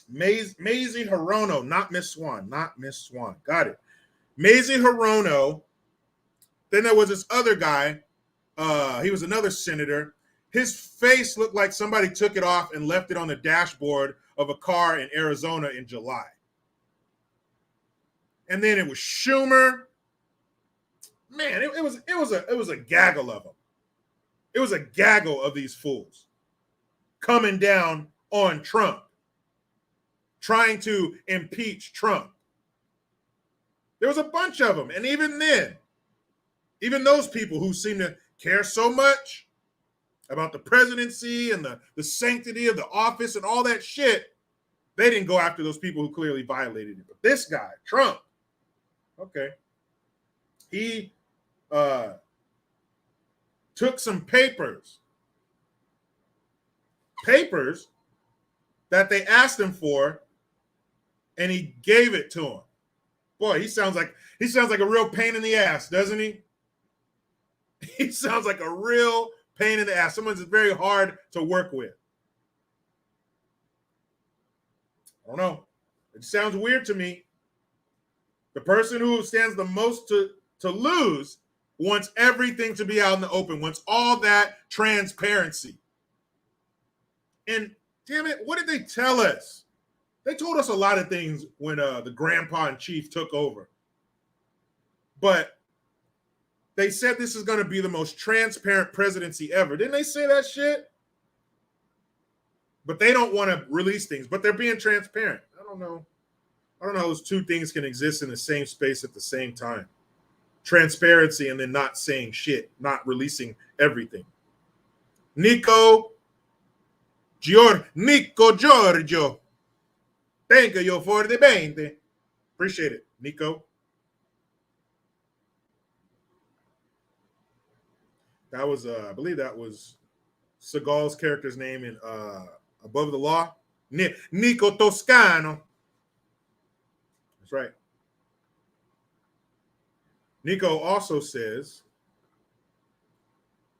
Maisie Hirono, not Miss Swan. Not Miss Swan. Got it. Maisie Hirono. Then there was this other guy. He was another senator. His face looked like somebody took it off and left it on the dashboard of a car in Arizona in July. And then it was Schumer. Man, it was a gaggle of them. It was a gaggle of these fools coming down on Trump, trying to impeach Trump. There was a bunch of them. And even then, even those people who seem to care so much about the presidency and the sanctity of the office and all that shit, they didn't go after those people who clearly violated it. But this guy, Trump, okay, he took some papers that they asked him for, and he gave it to him. Boy, he sounds like a real pain in the ass, doesn't he? He sounds like a real pain in the ass. Someone that's very hard to work with. I don't know. It sounds weird to me. The person who stands the most to lose wants everything to be out in the open, wants all that transparency. And damn it, what did they tell us? They told us a lot of things when the grandpa in chief took over. But they said this is going to be the most transparent presidency ever. Didn't they say that shit? But they don't want to release things, but they're being transparent. I don't know how those two things can exist in the same space at the same time. Transparency and then not saying shit, not releasing everything. Nico Giorgio. Thank you for the 20. Appreciate it, Nico. That was, I believe that was Seagal's character's name in Above the Law. Nico Toscano. That's right. Nico also says,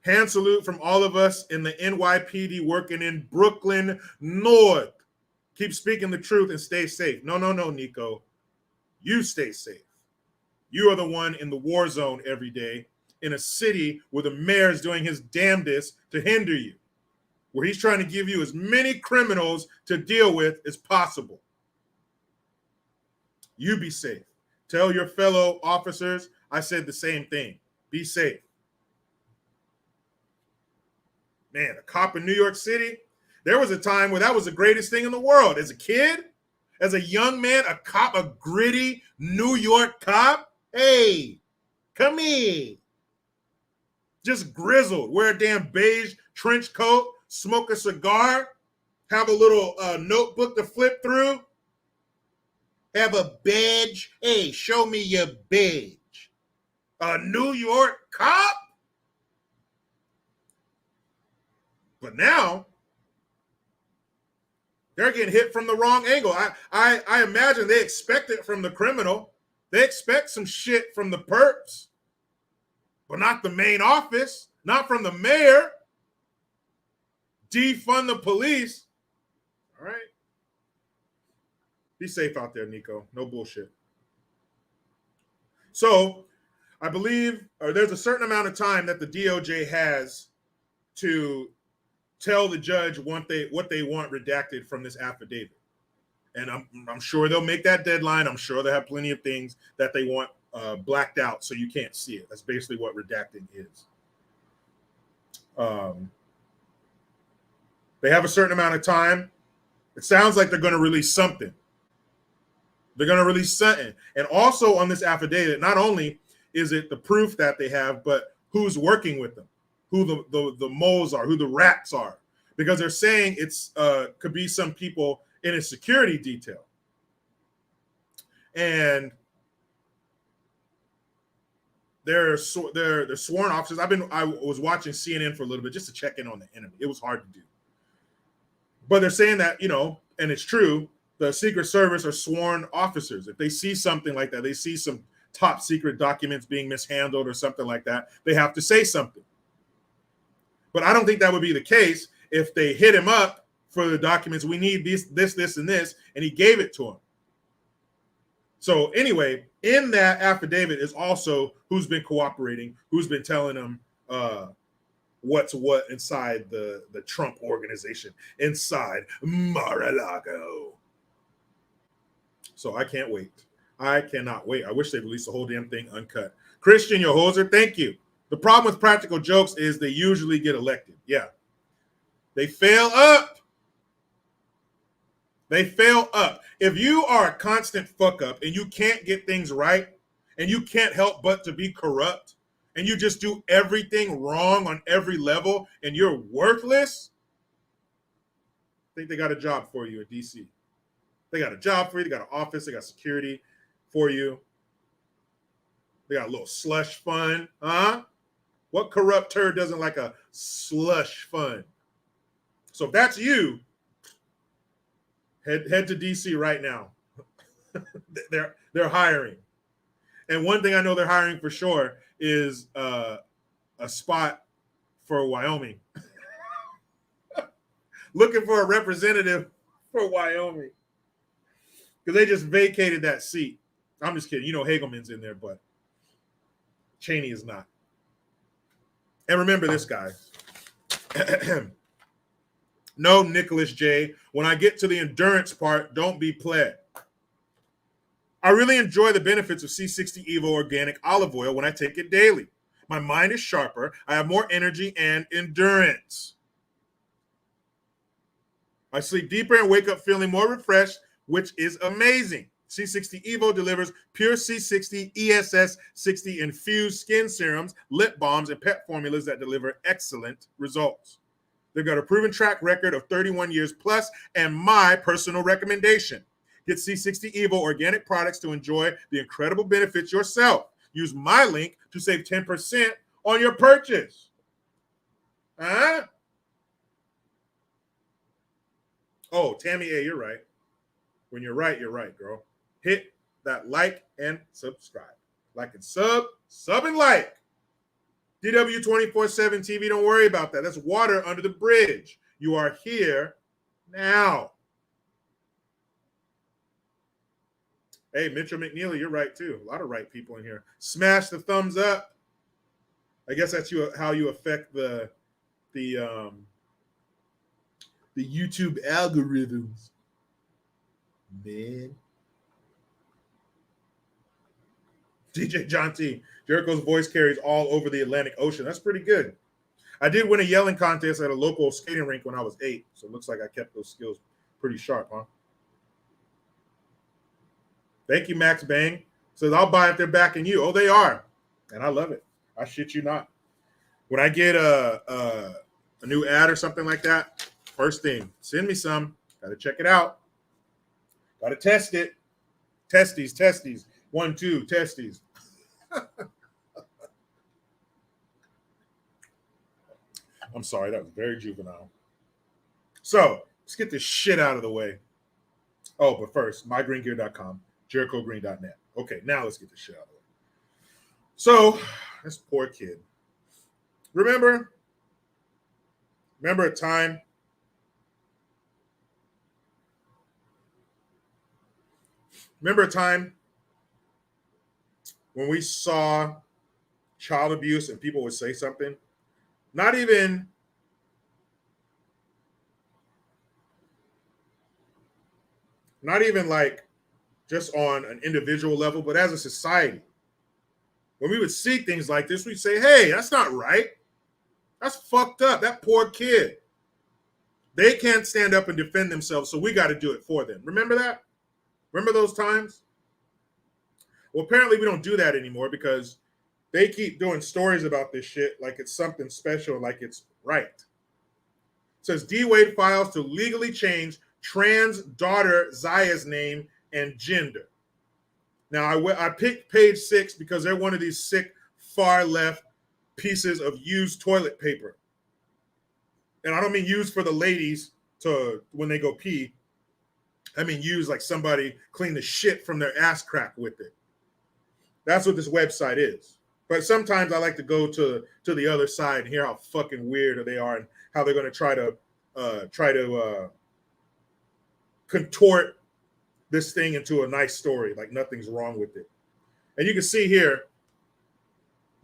hand salute from all of us in the NYPD working in Brooklyn North. Keep speaking the truth and stay safe. No, Nico. You stay safe. You are the one in the war zone every day in a city where the mayor is doing his damnedest to hinder you, where he's trying to give you as many criminals to deal with as possible. You be safe. Tell your fellow officers I said the same thing. Be safe. Man, a cop in New York City, there was a time where that was the greatest thing in the world. As a kid, as a young man, a cop, a gritty New York cop, hey, come here. Just grizzled. Wear a damn beige trench coat, smoke a cigar, have a little notebook to flip through, have a badge. Hey, show me your badge. A New York cop? But now they're getting hit from the wrong angle. I imagine they expect it from the criminal. They expect some shit from the perps, but not the main office, not from the mayor. Defund the police. All right. Be safe out there, Nico. No bullshit. So I believe, or there's a certain amount of time that the DOJ has to tell the judge what they want redacted from this affidavit. And I'm sure they'll make that deadline. I'm sure they'll have plenty of things that they want blacked out so you can't see it. That's basically what redacting is. They have a certain amount of time. It sounds like they're going to release something. They're going to release something. And also on this affidavit, not only is it the proof that they have, but who's working with them, who the moles are, who the rats are. Because they're saying it's could be some people in a security detail. And they're sworn officers. I was watching CNN for a little bit just to check in on the enemy. It was hard to do. But they're saying that, and it's true, the Secret Service are sworn officers. If they see something like that, they see some top secret documents being mishandled or something like that, they have to say something. But I don't think that would be the case if they hit him up for the documents. We need this, and this, and he gave it to him. So anyway, in that affidavit is also who's been cooperating, who's been telling them what's what inside the Trump organization, inside Mar-a-Lago. So I can't wait. I cannot wait. I wish they'd release the whole damn thing uncut. Christian, your hoser, thank you. The problem with practical jokes is they usually get elected. Yeah. They fail up. They fail up. If you are a constant fuck up and you can't get things right and you can't help but to be corrupt and you just do everything wrong on every level and you're worthless, I think they got a job for you in DC. They got a job for you. They got an office. They got security for you. They got a little slush fund. Huh? What corrupt turd doesn't like a slush fund? So if that's you, head to DC right now. They're hiring. And one thing I know they're hiring for sure is a spot for Wyoming. Looking for a representative for Wyoming. Because they just vacated that seat. I'm just kidding. Hagelman's in there, but Cheney is not. And remember this guy. No, Nicholas J. When I get to the endurance part, don't be pled. I really enjoy the benefits of C60 Evo organic olive oil when I take it daily. My mind is sharper. I have more energy and endurance. I sleep deeper and wake up feeling more refreshed, which is amazing. C60 Evo delivers pure C60 ESS 60 infused skin serums, lip balms, and pet formulas that deliver excellent results. They've got a proven track record of 31 years plus, and my personal recommendation. Get C60 Evo organic products to enjoy the incredible benefits yourself. Use my link to save 10% on your purchase. Huh? Oh, Tammy A, you're right. When you're right, girl. Hit that like and subscribe. Like and sub and like. DW 24/7 TV, don't worry about that. That's water under the bridge. You are here now. Hey, Mitchell McNeely, you're right too. A lot of right people in here. Smash the thumbs up. I guess that's how you affect the YouTube algorithms. Man. DJ John T. Jericho's voice carries all over the Atlantic Ocean. That's pretty good. I did win a yelling contest at a local skating rink when I was 8, so it looks like I kept those skills pretty sharp, huh? Thank you, Max Bang. Says, I'll buy if they're backing you. Oh, they are. And I love it. I shit you not. When I get a new ad or something like that, first thing, send me some. Got to check it out. Got to test it. Testes. 1, 2, testes. I'm sorry, that was very juvenile. So let's get this shit out of the way. Oh, but first, mygreengear.com, jerichogreen.net. Okay, now let's get this shit out of the way. So, this poor kid. Remember a time when we saw child abuse and people would say something? Not even like just on an individual level, but as a society. When we would see things like this, we'd say, hey, that's not right. That's fucked up. That poor kid. They can't stand up and defend themselves, so we got to do it for them. Remember that? Remember those times? Well, apparently we don't do that anymore because they keep doing stories about this shit like it's something special, like it's right. It says D. Wade files to legally change trans daughter Zaya's name and gender. Now, I picked page 6 because they're one of these sick far left pieces of used toilet paper. And I don't mean used for the ladies to when they go pee. I mean used like somebody cleaned the shit from their ass crack with it. That's what this website is. But sometimes I like to go to the other side and hear how fucking weird they are and how they're going to try to contort this thing into a nice story, like nothing's wrong with it. And you can see here,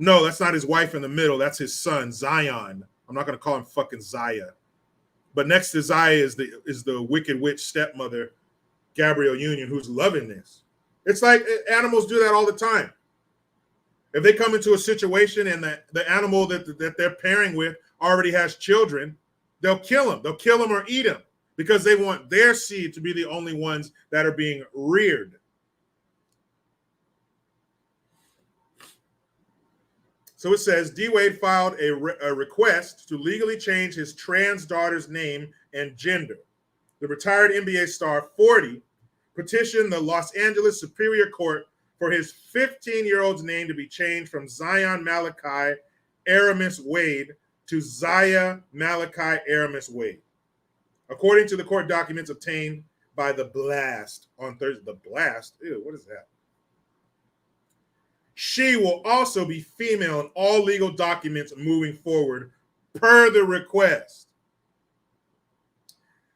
no, that's not his wife in the middle. That's his son, Zion. I'm not going to call him fucking Zaya. But next to Zaya is the wicked witch stepmother, Gabrielle Union, who's loving this. It's like animals do that all the time. If they come into a situation and the animal that they're pairing with already has children, they'll kill them. They'll kill them or eat them because they want their seed to be the only ones that are being reared. So it says D. Wade filed a request to legally change his trans daughter's name and gender. The retired NBA star, 40, petitioned the Los Angeles Superior Court for his 15-year-old's name to be changed from Zion Malachi Aramis Wade to Zaya Malachi Aramis Wade. According to the court documents obtained by The Blast on Thursday. The Blast? Ew, what is that? She will also be female in all legal documents moving forward, per the request.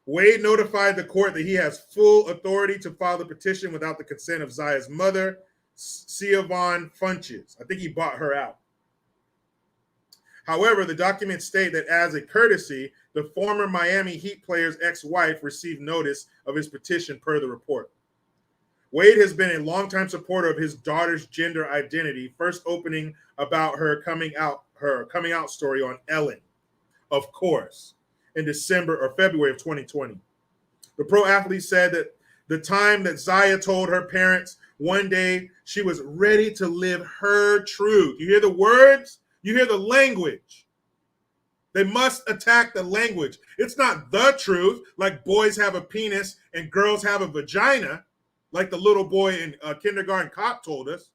Wade notified the court that he has full authority to file the petition without the consent of Zaya's mother, Siobhan Funches. I think he bought her out. However, the documents state that as a courtesy, the former Miami Heat player's ex-wife received notice of his petition per the report. Wade has been a longtime supporter of his daughter's gender identity, first opening about her coming out story on Ellen, of course, in December or February of 2020. The pro athlete said that the time that Zaya told her parents one day she was ready to live her truth. You hear the words? You hear the language. They must attack the language. It's not the truth, like boys have a penis and girls have a vagina, like the little boy in Kindergarten Cop told us.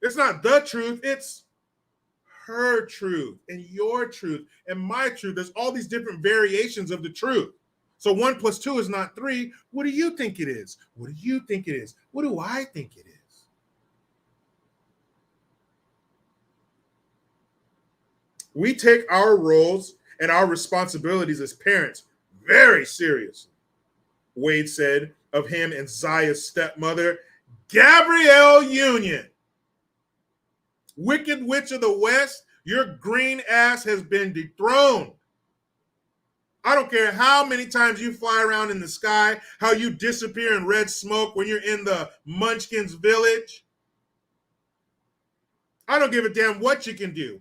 It's not the truth. It's her truth and your truth and my truth. There's all these different variations of the truth. So 1 + 2 is not 3. What do you think it is? What do you think it is? What do I think it is? We take our roles and our responsibilities as parents very seriously, Wade said of him and Zaya's stepmother, Gabrielle Union. Wicked Witch of the West, your green ass has been dethroned. I don't care how many times you fly around in the sky, how you disappear in red smoke when you're in the Munchkins village. I don't give a damn what you can do.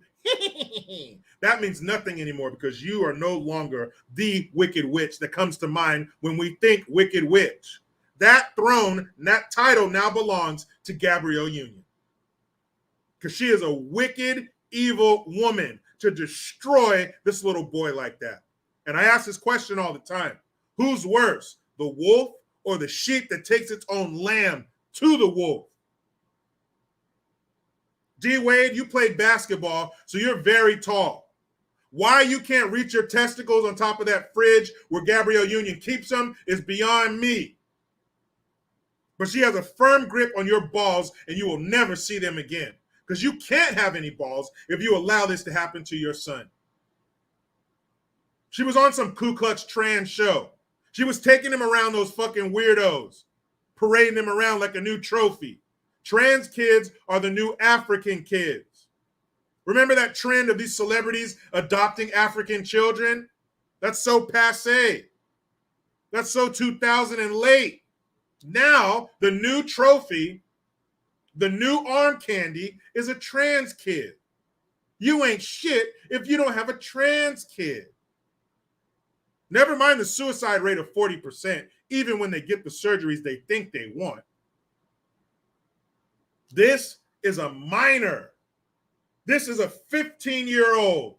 That means nothing anymore because you are no longer the Wicked Witch that comes to mind when we think Wicked Witch. That throne, that title now belongs to Gabrielle Union because she is a wicked evil woman to destroy this little boy like that. And I ask this question all the time. Who's worse, the wolf or the sheep that takes its own lamb to the wolf? D. Wade, you played basketball, so you're very tall. Why you can't reach your testicles on top of that fridge where Gabrielle Union keeps them is beyond me. But she has a firm grip on your balls, and you will never see them again. Because you can't have any balls if you allow this to happen to your son. She was on some Ku Klux trans show. She was taking him around those fucking weirdos, parading him around like a new trophy. Trans kids are the new African kids. Remember that trend of these celebrities adopting African children? That's so passé. That's so 2000 and late. Now, the new trophy, the new arm candy is a trans kid. You ain't shit if you don't have a trans kid. Never mind the suicide rate of 40%, even when they get the surgeries they think they want. This is a minor. This is a 15-year-old.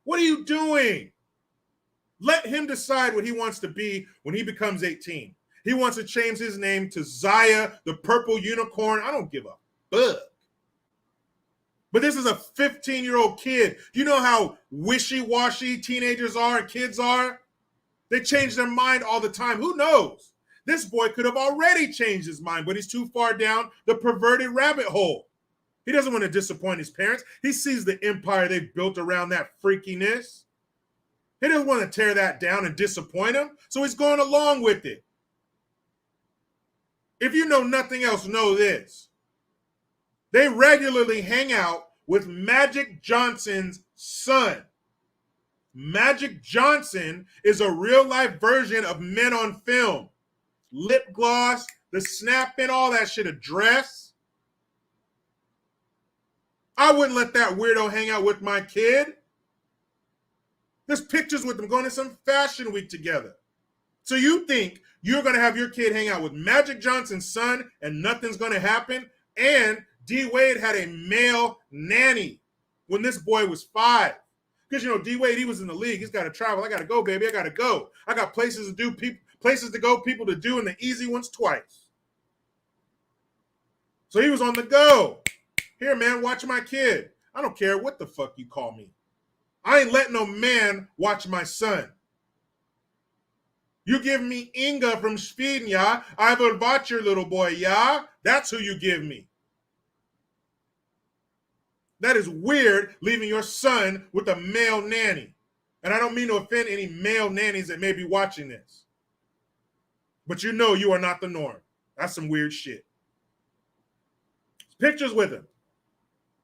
What are you doing? Let him decide what he wants to be when he becomes 18. He wants to change his name to Zaya, the purple unicorn. I don't give a fuck. But this is a 15-year-old kid. You know how wishy-washy teenagers are and kids are? They change their mind all the time. Who knows? This boy could have already changed his mind, but he's too far down the perverted rabbit hole. He doesn't want to disappoint his parents. He sees the empire they've built around that freakiness. He doesn't want to tear that down and disappoint them, so he's going along with it. If you know nothing else, know this. They regularly hang out with Magic Johnson's son. Magic Johnson is a real-life version of Men on Film. Lip gloss, the snap-in, all that shit, a dress. I wouldn't let that weirdo hang out with my kid. There's pictures with them going to some fashion week together. So you think you're going to have your kid hang out with Magic Johnson's son and nothing's going to happen? And D. Wade had a male nanny when this boy was 5. Because, you know, D. Wade, he was in the league. He's got to travel. I got to go, baby. I got to go. I got places to do, places to go, people to do, and the easy ones twice. So he was on the go. Here, man, watch my kid. I don't care what the fuck you call me. I ain't letting no man watch my son. You give me Inga from Sweden, yeah? I will watch your little boy, yeah? That's who you give me. That is weird, leaving your son with a male nanny. And I don't mean to offend any male nannies that may be watching this. But you know you are not the norm. That's some weird shit. Pictures with him.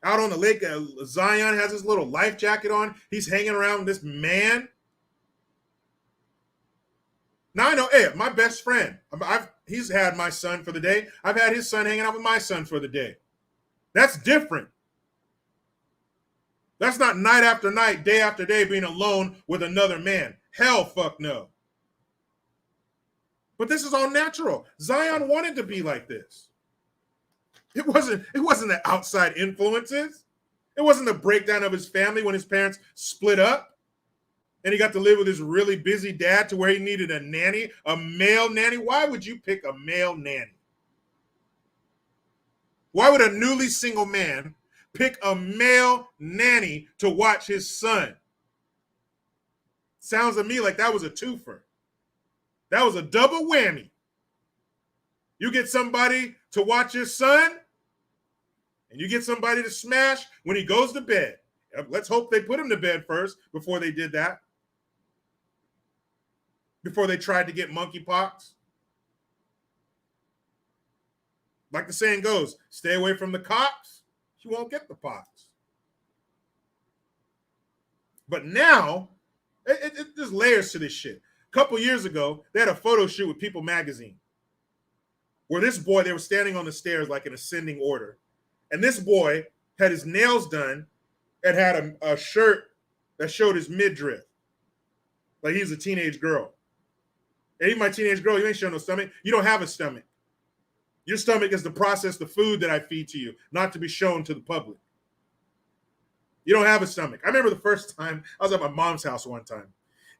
Out on the lake, Zion has his little life jacket on. He's hanging around this man. Now I know, hey, my best friend, he's had my son for the day. I've had his son hanging out with my son for the day. That's different. That's not night after night, day after day being alone with another man. Hell fuck no. But this is all natural. Zion wanted to be like this. It wasn't the outside influences. It wasn't the breakdown of his family when his parents split up and he got to live with his really busy dad to where he needed a nanny, a male nanny. Why would you pick a male nanny? Why would a newly single man pick a male nanny to watch his son? Sounds to me like that was a twofer. That was a double whammy. You get somebody to watch your son, and you get somebody to smash when he goes to bed. Let's hope they put him to bed first before they did that. Before they tried to get monkeypox. Like the saying goes, stay away from the cops, you won't get the pox. But now, there's layers to this shit. A couple years ago, they had a photo shoot with People magazine where this boy, they were standing on the stairs like in ascending order. And this boy had his nails done and had a shirt that showed his midriff. Like he's a teenage girl. Hey, my teenage girl, you ain't showing no stomach. You don't have a stomach. Your stomach is to process the food that I feed to you, not to be shown to the public. You don't have a stomach. I remember the first time I was at my mom's house one time,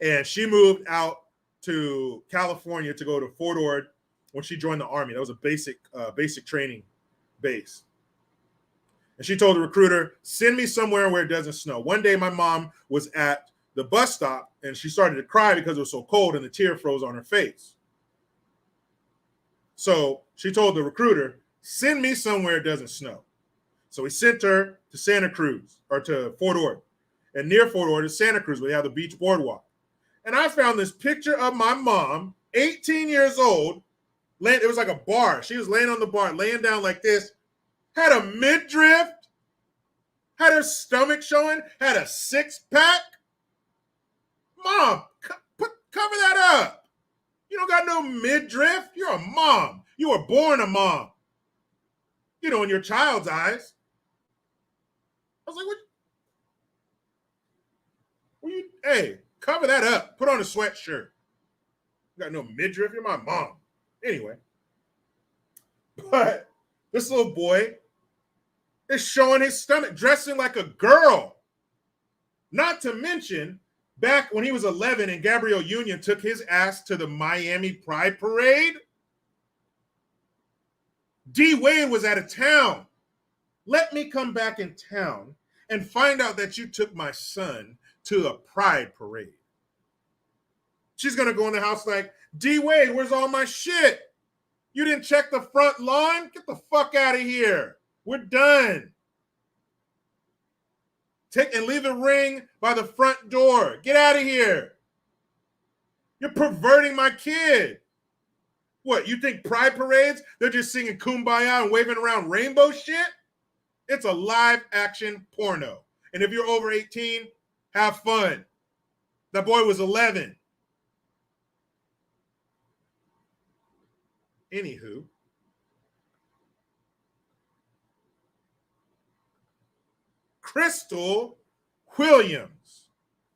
and she moved out to California to go to Fort Ord when she joined the Army. That was a basic training base. And she told the recruiter, send me somewhere where it doesn't snow. One day my mom was at the bus stop and she started to cry because it was so cold and the tear froze on her face. So she told the recruiter, send me somewhere it doesn't snow. So he sent her to Santa Cruz or to Fort Ord. And near Fort Ord is Santa Cruz, where they have the beach boardwalk. And I found this picture of my mom, 18 years old. It was like a bar. She was laying on the bar, laying down like this, had a midriff, had her stomach showing, had a six-pack. Mom, cover that up. You don't got no midriff. You're a mom. You were born a mom. You know, in your child's eyes. I was like, hey, cover that up. Put on a sweatshirt. You got no midriff. You're my mom. Anyway. But this little boy is showing his stomach, dressing like a girl. Not to mention, back when he was 11 and Gabrielle Union took his ass to the Miami Pride Parade, D. Wade was out of town. Let me come back in town and find out that you took my son to a Pride Parade. She's going to go in the house like, D. Wade, where's all my shit? You didn't check the front lawn? Get the fuck out of here. We're done. Take and leave the ring by the front door. Get out of here. You're perverting my kid. What, you think pride parades, they're just singing Kumbaya and waving around rainbow shit? It's a live action porno. And if you're over 18, have fun. That boy was 11. Anywho. Crystal Williams,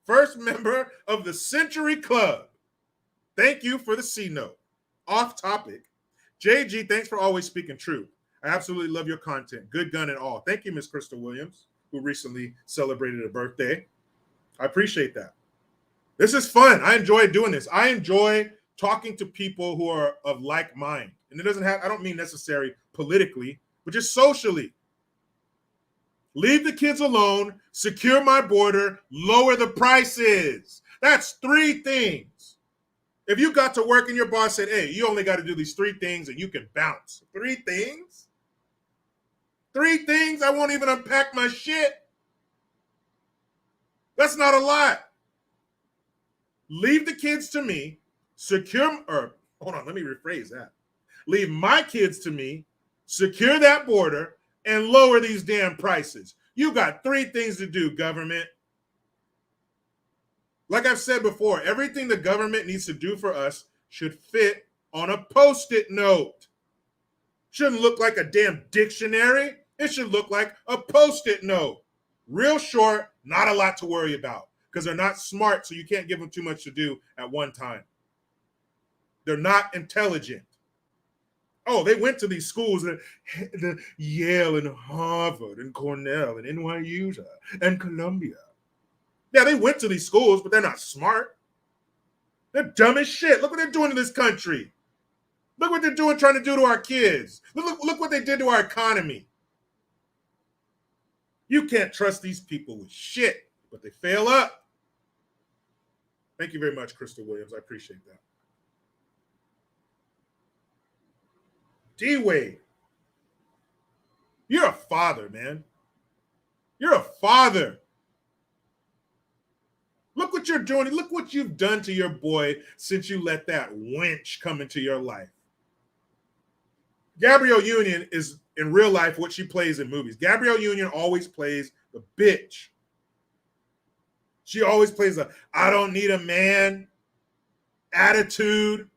first member of the Century Club. Thank you for the C note. Off topic. JG, thanks for always speaking truth. I absolutely love your content. Good gun and all. Thank you, Miss Crystal Williams, who recently celebrated a birthday. I appreciate that. This is fun. I enjoy doing this. I enjoy talking to people who are of like mind. And I don't mean necessarily politically, but just socially. Leave the kids alone, secure my border, lower the prices. That's 3 things. If you got to work and your boss said, hey, you only got to do these 3 things and you can bounce. 3 things? 3 things? I won't even unpack my shit. That's not a lot. Leave the kids to me, let me rephrase that. Leave my kids to me, secure that border, and lower these damn prices. You got 3 things to do, government. Like I've said before, everything the government needs to do for us should fit on a Post-it note. Shouldn't look like a damn dictionary. It should look like a Post-it note. Real short, not a lot to worry about because they're not smart, so you can't give them too much to do at one time. They're not intelligent. Oh, they went to these schools, the Yale and Harvard and Cornell and NYU and Columbia. Yeah, they went to these schools, but they're not smart. They're dumb as shit. Look what they're doing to this country. Look what they're doing, trying to do to our kids. Look what they did to our economy. You can't trust these people with shit, but they fail up. Thank you very much, Crystal Williams. I appreciate that. D-Wade, you're a father, man. You're a father. Look what you're doing. Look what you've done to your boy since you let that wench come into your life. Gabrielle Union is, in real life, what she plays in movies. Gabrielle Union always plays the bitch. She always plays the I don't need a man attitude.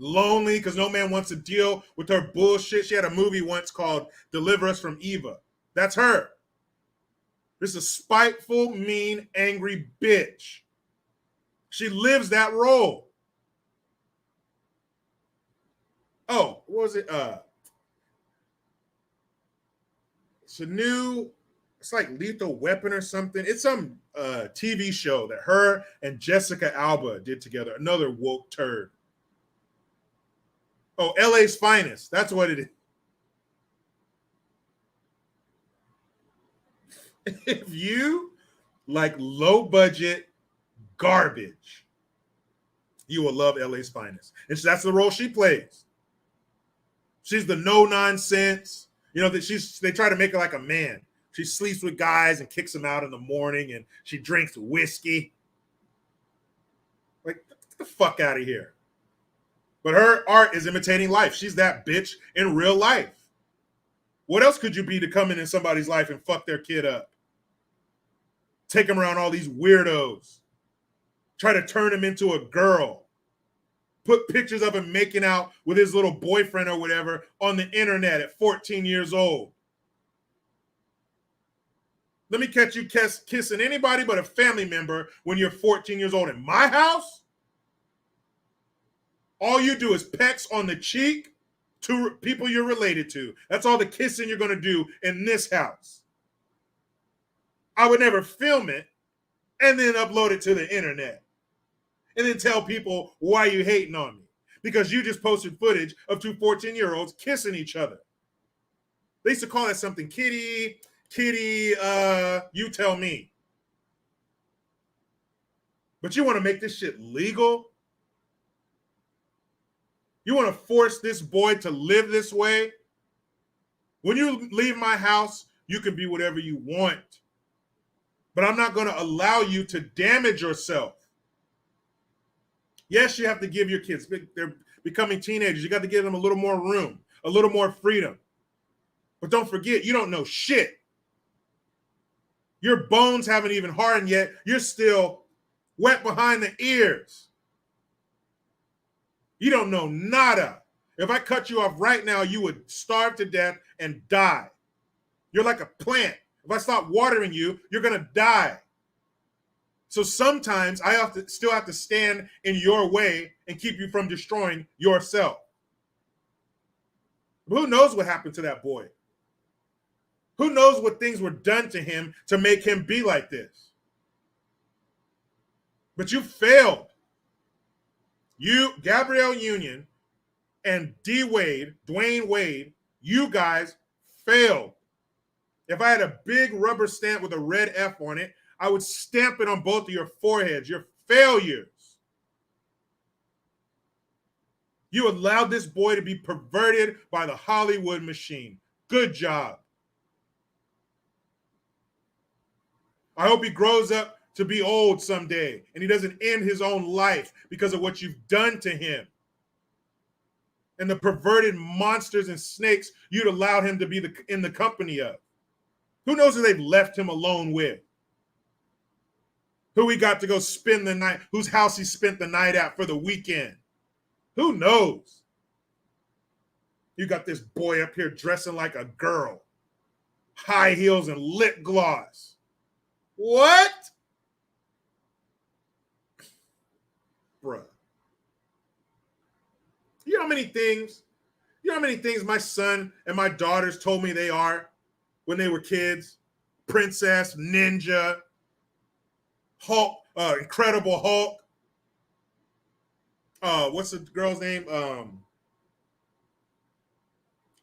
Lonely because no man wants to deal with her bullshit. She had a movie once called Deliver Us from Eva. That's her. This is a spiteful, mean, angry bitch. She lives that role. Oh, what was it? Sanu It's like Lethal Weapon or something. It's some TV show that her and Jessica Alba did together. Another woke turd. Oh, LA's Finest. That's what it is. If you like low budget garbage, you will love LA's Finest. And that's the role she plays. She's the no nonsense. You know, that they try to make her like a man. She sleeps with guys and kicks them out in the morning, and she drinks whiskey. Like, get the fuck out of here. But her art is imitating life. She's that bitch in real life. What else could you be to come in somebody's life and fuck their kid up? Take them around all these weirdos. Try to turn him into a girl. Put pictures of him making out with his little boyfriend or whatever on the internet at 14 years old. Let me catch you kissing anybody but a family member when you're 14 years old in my house? All you do is pecks on the cheek to people you're related to. That's all the kissing you're going to do in this house. I would never film it and then upload it to the internet and then tell people why you hating on me. Because you just posted footage of two 14-year-olds kissing each other. They used to call that something kitty, you tell me. But you want to make this shit legal? You want to force this boy to live this way? When you leave my house, you can be whatever you want. But I'm not going to allow you to damage yourself. Yes, you have to give your kids, they're becoming teenagers. You got to give them a little more room, a little more freedom. But don't forget, you don't know shit. Your bones haven't even hardened yet. You're still wet behind the ears. You don't know nada. If I cut you off right now, you would starve to death and die. You're like a plant. If I stop watering you, you're going to die. So sometimes I still have to stand in your way and keep you from destroying yourself. Who knows what happened to that boy? Who knows what things were done to him to make him be like this? But you failed. You, Gabrielle Union, and Dwayne Wade, you guys failed. If I had a big rubber stamp with a red F on it, I would stamp it on both of your foreheads. Your failures. You allowed this boy to be perverted by the Hollywood machine. Good job. I hope he grows up to be old someday and he doesn't end his own life because of what you've done to him. And the perverted monsters and snakes you'd allowed him to be in the company of. Who knows who they've left him alone with? Who he got to go spend the night, whose house he spent the night at for the weekend. Who knows? You got this boy up here dressing like a girl. High heels and lip gloss. What? Bruh. You know how many things my son and my daughters told me they are when they were kids? Princess, ninja, Hulk, Incredible Hulk. What's the girl's name?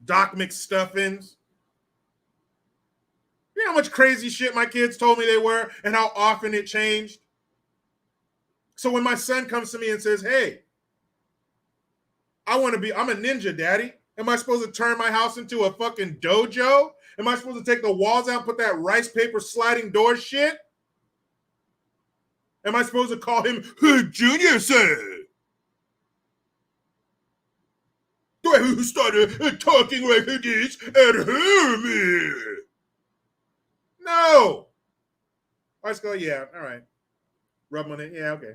Doc McStuffins. You know how much crazy shit my kids told me they were and how often it changed? So when my son comes to me and says, hey, I'm a ninja, daddy. Am I supposed to turn my house into a fucking dojo? Am I supposed to take the walls out and put that rice paper sliding door shit? Am I supposed to call him Junior Sir? Do I start talking like this at home? No. I just go, yeah, all right. Rub on it. Yeah, okay.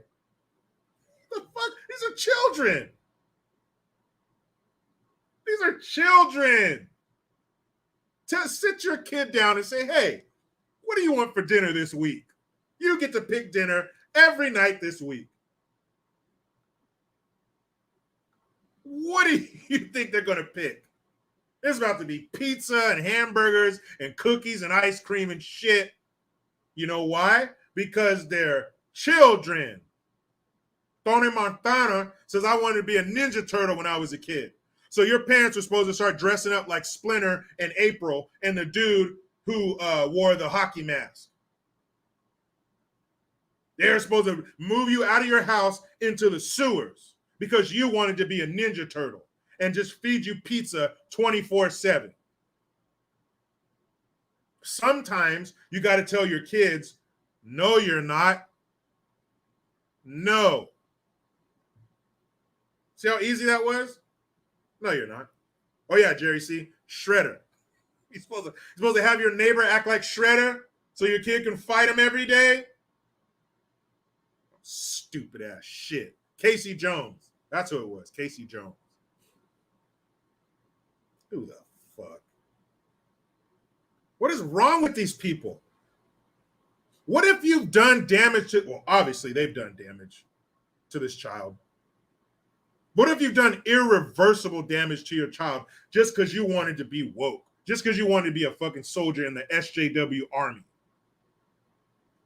What the fuck? These are children. These are children. Sit your kid down and say, hey, what do you want for dinner this week? You get to pick dinner every night this week. What do you think they're going to pick? There's about to be pizza and hamburgers and cookies and ice cream and shit. You know why? Because they're children. Tony Montana says, I wanted to be a Ninja Turtle when I was a kid. So your parents were supposed to start dressing up like Splinter and April and the dude who wore the hockey mask. They're supposed to move you out of your house into the sewers because you wanted to be a Ninja Turtle and just feed you pizza 24/7. Sometimes you got to tell your kids, no, you're not. No. See how easy that was? No, you're not. Oh, yeah, Jerry C. Shredder. You're supposed to have your neighbor act like Shredder so your kid can fight him every day? Stupid ass shit. Casey Jones. That's who it was. Casey Jones. Who the fuck? What is wrong with these people? What if you've done damage to, well, obviously they've done damage to this child. What if you've done irreversible damage to your child just because you wanted to be woke? Just because you wanted to be a fucking soldier in the SJW army?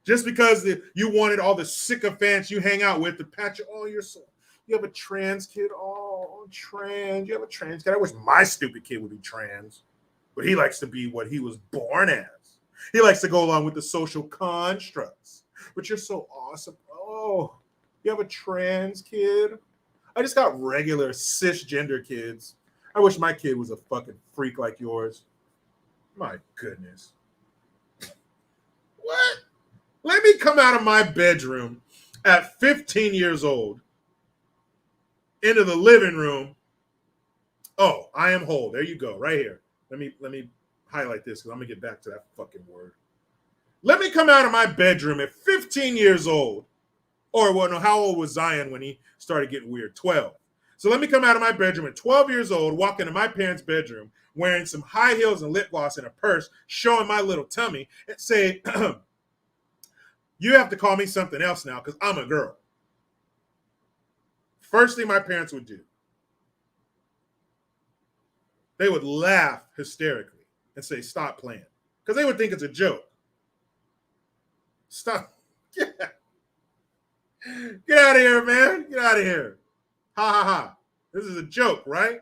Just because you wanted all the sycophants you hang out with to pat you, oh, you have a trans kid, oh, trans, you have a trans kid. I wish my stupid kid would be trans, but he likes to be what he was born as. He likes to go along with the social constructs, but you're so awesome. Oh, you have a trans kid? I just got regular cisgender kids. I wish my kid was a fucking freak like yours. My goodness. What? Let me come out of my bedroom at 15 years old into the living room. Oh, I am whole. There you go, right here. Let me highlight this because I'm gonna get back to that fucking word. Let me come out of my bedroom at 15 years old. Or, well, no, how old was Zion when he started getting weird? 12. So let me come out of my bedroom at 12 years old, walk into my parents' bedroom, wearing some high heels and lip gloss and a purse, showing my little tummy, and say, you have to call me something else now because I'm a girl. First thing my parents would do, they would laugh hysterically and say, stop playing. Because they would think it's a joke. Stop. Yeah. Get out of here, man. Get out of here. Ha ha ha. This is a joke, right?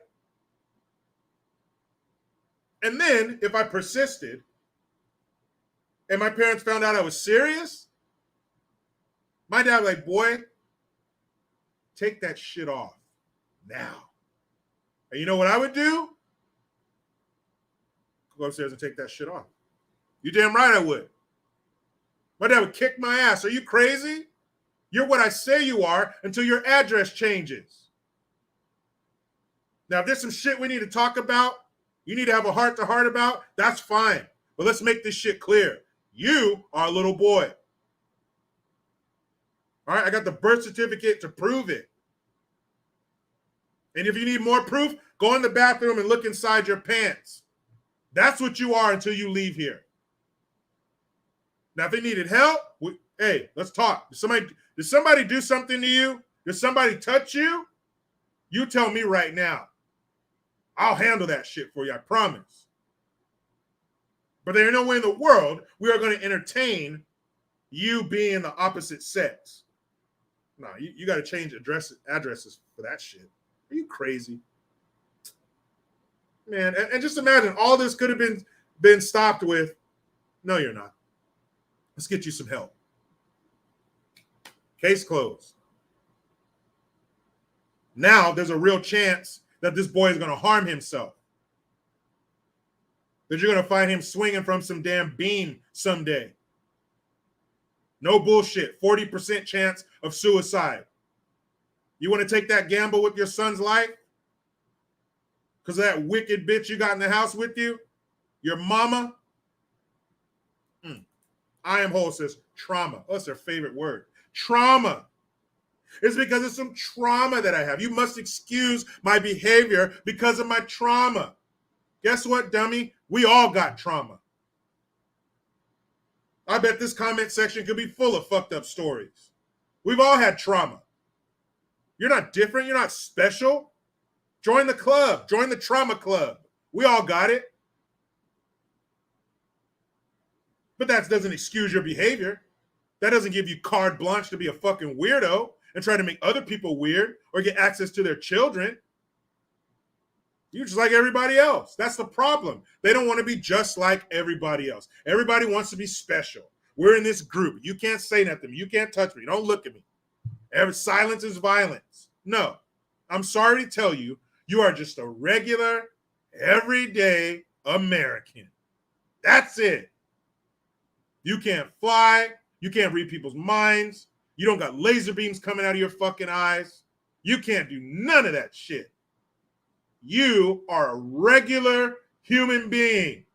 And then if I persisted and my parents found out I was serious, my dad was like, boy, take that shit off now. And you know what I would do? Go upstairs and take that shit off. You damn right I would. My dad would kick my ass. Are you crazy? You're what I say you are until your address changes. Now, if there's some shit we need to talk about, you need to have a heart-to-heart about, that's fine. But let's make this shit clear. You are a little boy. All right, I got the birth certificate to prove it. And if you need more proof, go in the bathroom and look inside your pants. That's what you are until you leave here. Now, if they needed help, hey, let's talk. Did somebody do something to you? Did somebody touch you? You tell me right now. I'll handle that shit for you, I promise. But there ain't no way in the world we are going to entertain you being the opposite sex. No, you got to change addresses for that shit. Are you crazy? Man, and just imagine all this could have been stopped with, no, you're not. Let's get you some help. Case closed. Now there's a real chance that this boy is going to harm himself. That you're going to find him swinging from some damn beam someday. No bullshit. 40% chance of suicide. You want to take that gamble with your son's life? Because of that wicked bitch you got in the house with you? Your mama? I am whole says trauma. Oh, that's their favorite word. Trauma. It's because of some trauma that I have. You must excuse my behavior because of my trauma. Guess what, dummy? We all got trauma. I bet this comment section could be full of fucked up stories. We've all had trauma. You're not different. You're not special. Join the club. Join the trauma club. We all got it. But that doesn't excuse your behavior. That doesn't give you carte blanche to be a fucking weirdo and try to make other people weird or get access to their children. You're just like everybody else. That's the problem. They don't want to be just like everybody else. Everybody wants to be special. We're in this group. You can't say nothing. You can't touch me. Don't look at me. Silence is violence. No. I'm sorry to tell you, you are just a regular, everyday American. That's it. You can't fly. You can't read people's minds. You don't got laser beams coming out of your fucking eyes. You can't do none of that shit. You are a regular human being.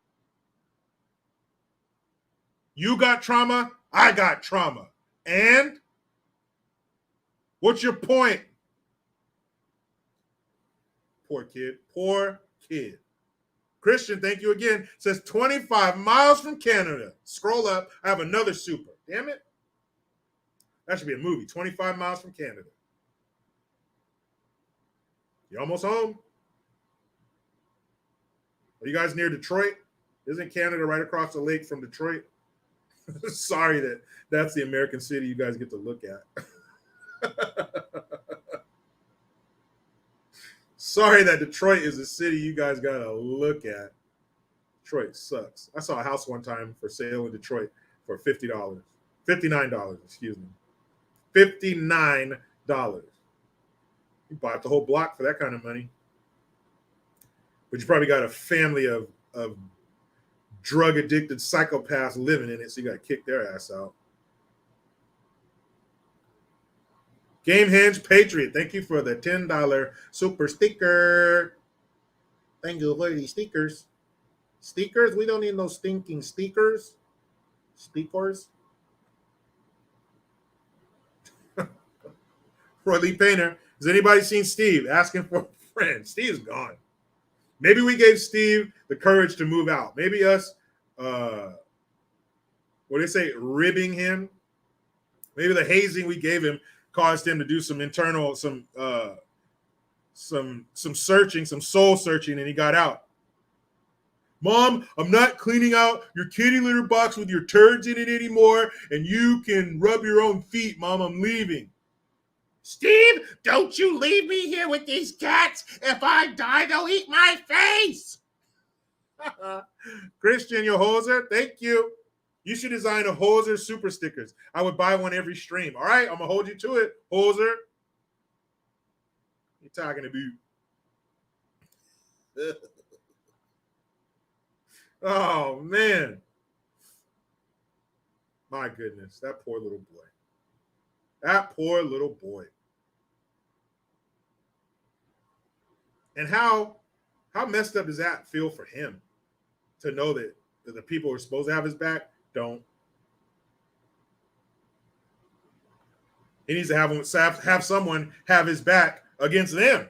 You got trauma. I got trauma. And what's your point? Poor kid. Poor kid. Christian, thank you again. Says 25 miles from Canada. Scroll up. I have another super. Damn it. That should be a movie. 25 miles from Canada. You almost home? Are you guys near Detroit? Isn't Canada right across the lake from Detroit? Sorry that's the American city you guys get to look at. Sorry that Detroit is a city you guys got to look at. Detroit sucks. I saw a house one time for sale in Detroit for $50. $59, excuse me. $59. You bought the whole block for that kind of money. But you probably got a family of drug-addicted psychopaths living in it, so you got to kick their ass out. Gamehenge Patriot, thank you for the $10 super sticker. Thank you for these stickers. Stickers? We don't need no stinking stickers. Stickers? Roy Lee Painter, has anybody seen Steve asking for a friend? Steve's gone. Maybe we gave Steve the courage to move out. Maybe us, what do they say, ribbing him? Maybe the hazing we gave him caused him to do some internal, some searching, some soul searching, and he got out. Mom, I'm not cleaning out your kitty litter box with your turds in it anymore, and you can rub your own feet, Mom. I'm leaving. Steve, don't you leave me here with these cats. If I die, they'll eat my face. Christian, your hoser, thank you. You should design a hoser super stickers. I would buy one every stream. All right, I'm going to hold you to it, hoser. You're talking about. Oh, man. My goodness, that poor little boy. That poor little boy. And how messed up does that feel for him to know that the people who are supposed to have his back don't? He needs to have someone have his back against them.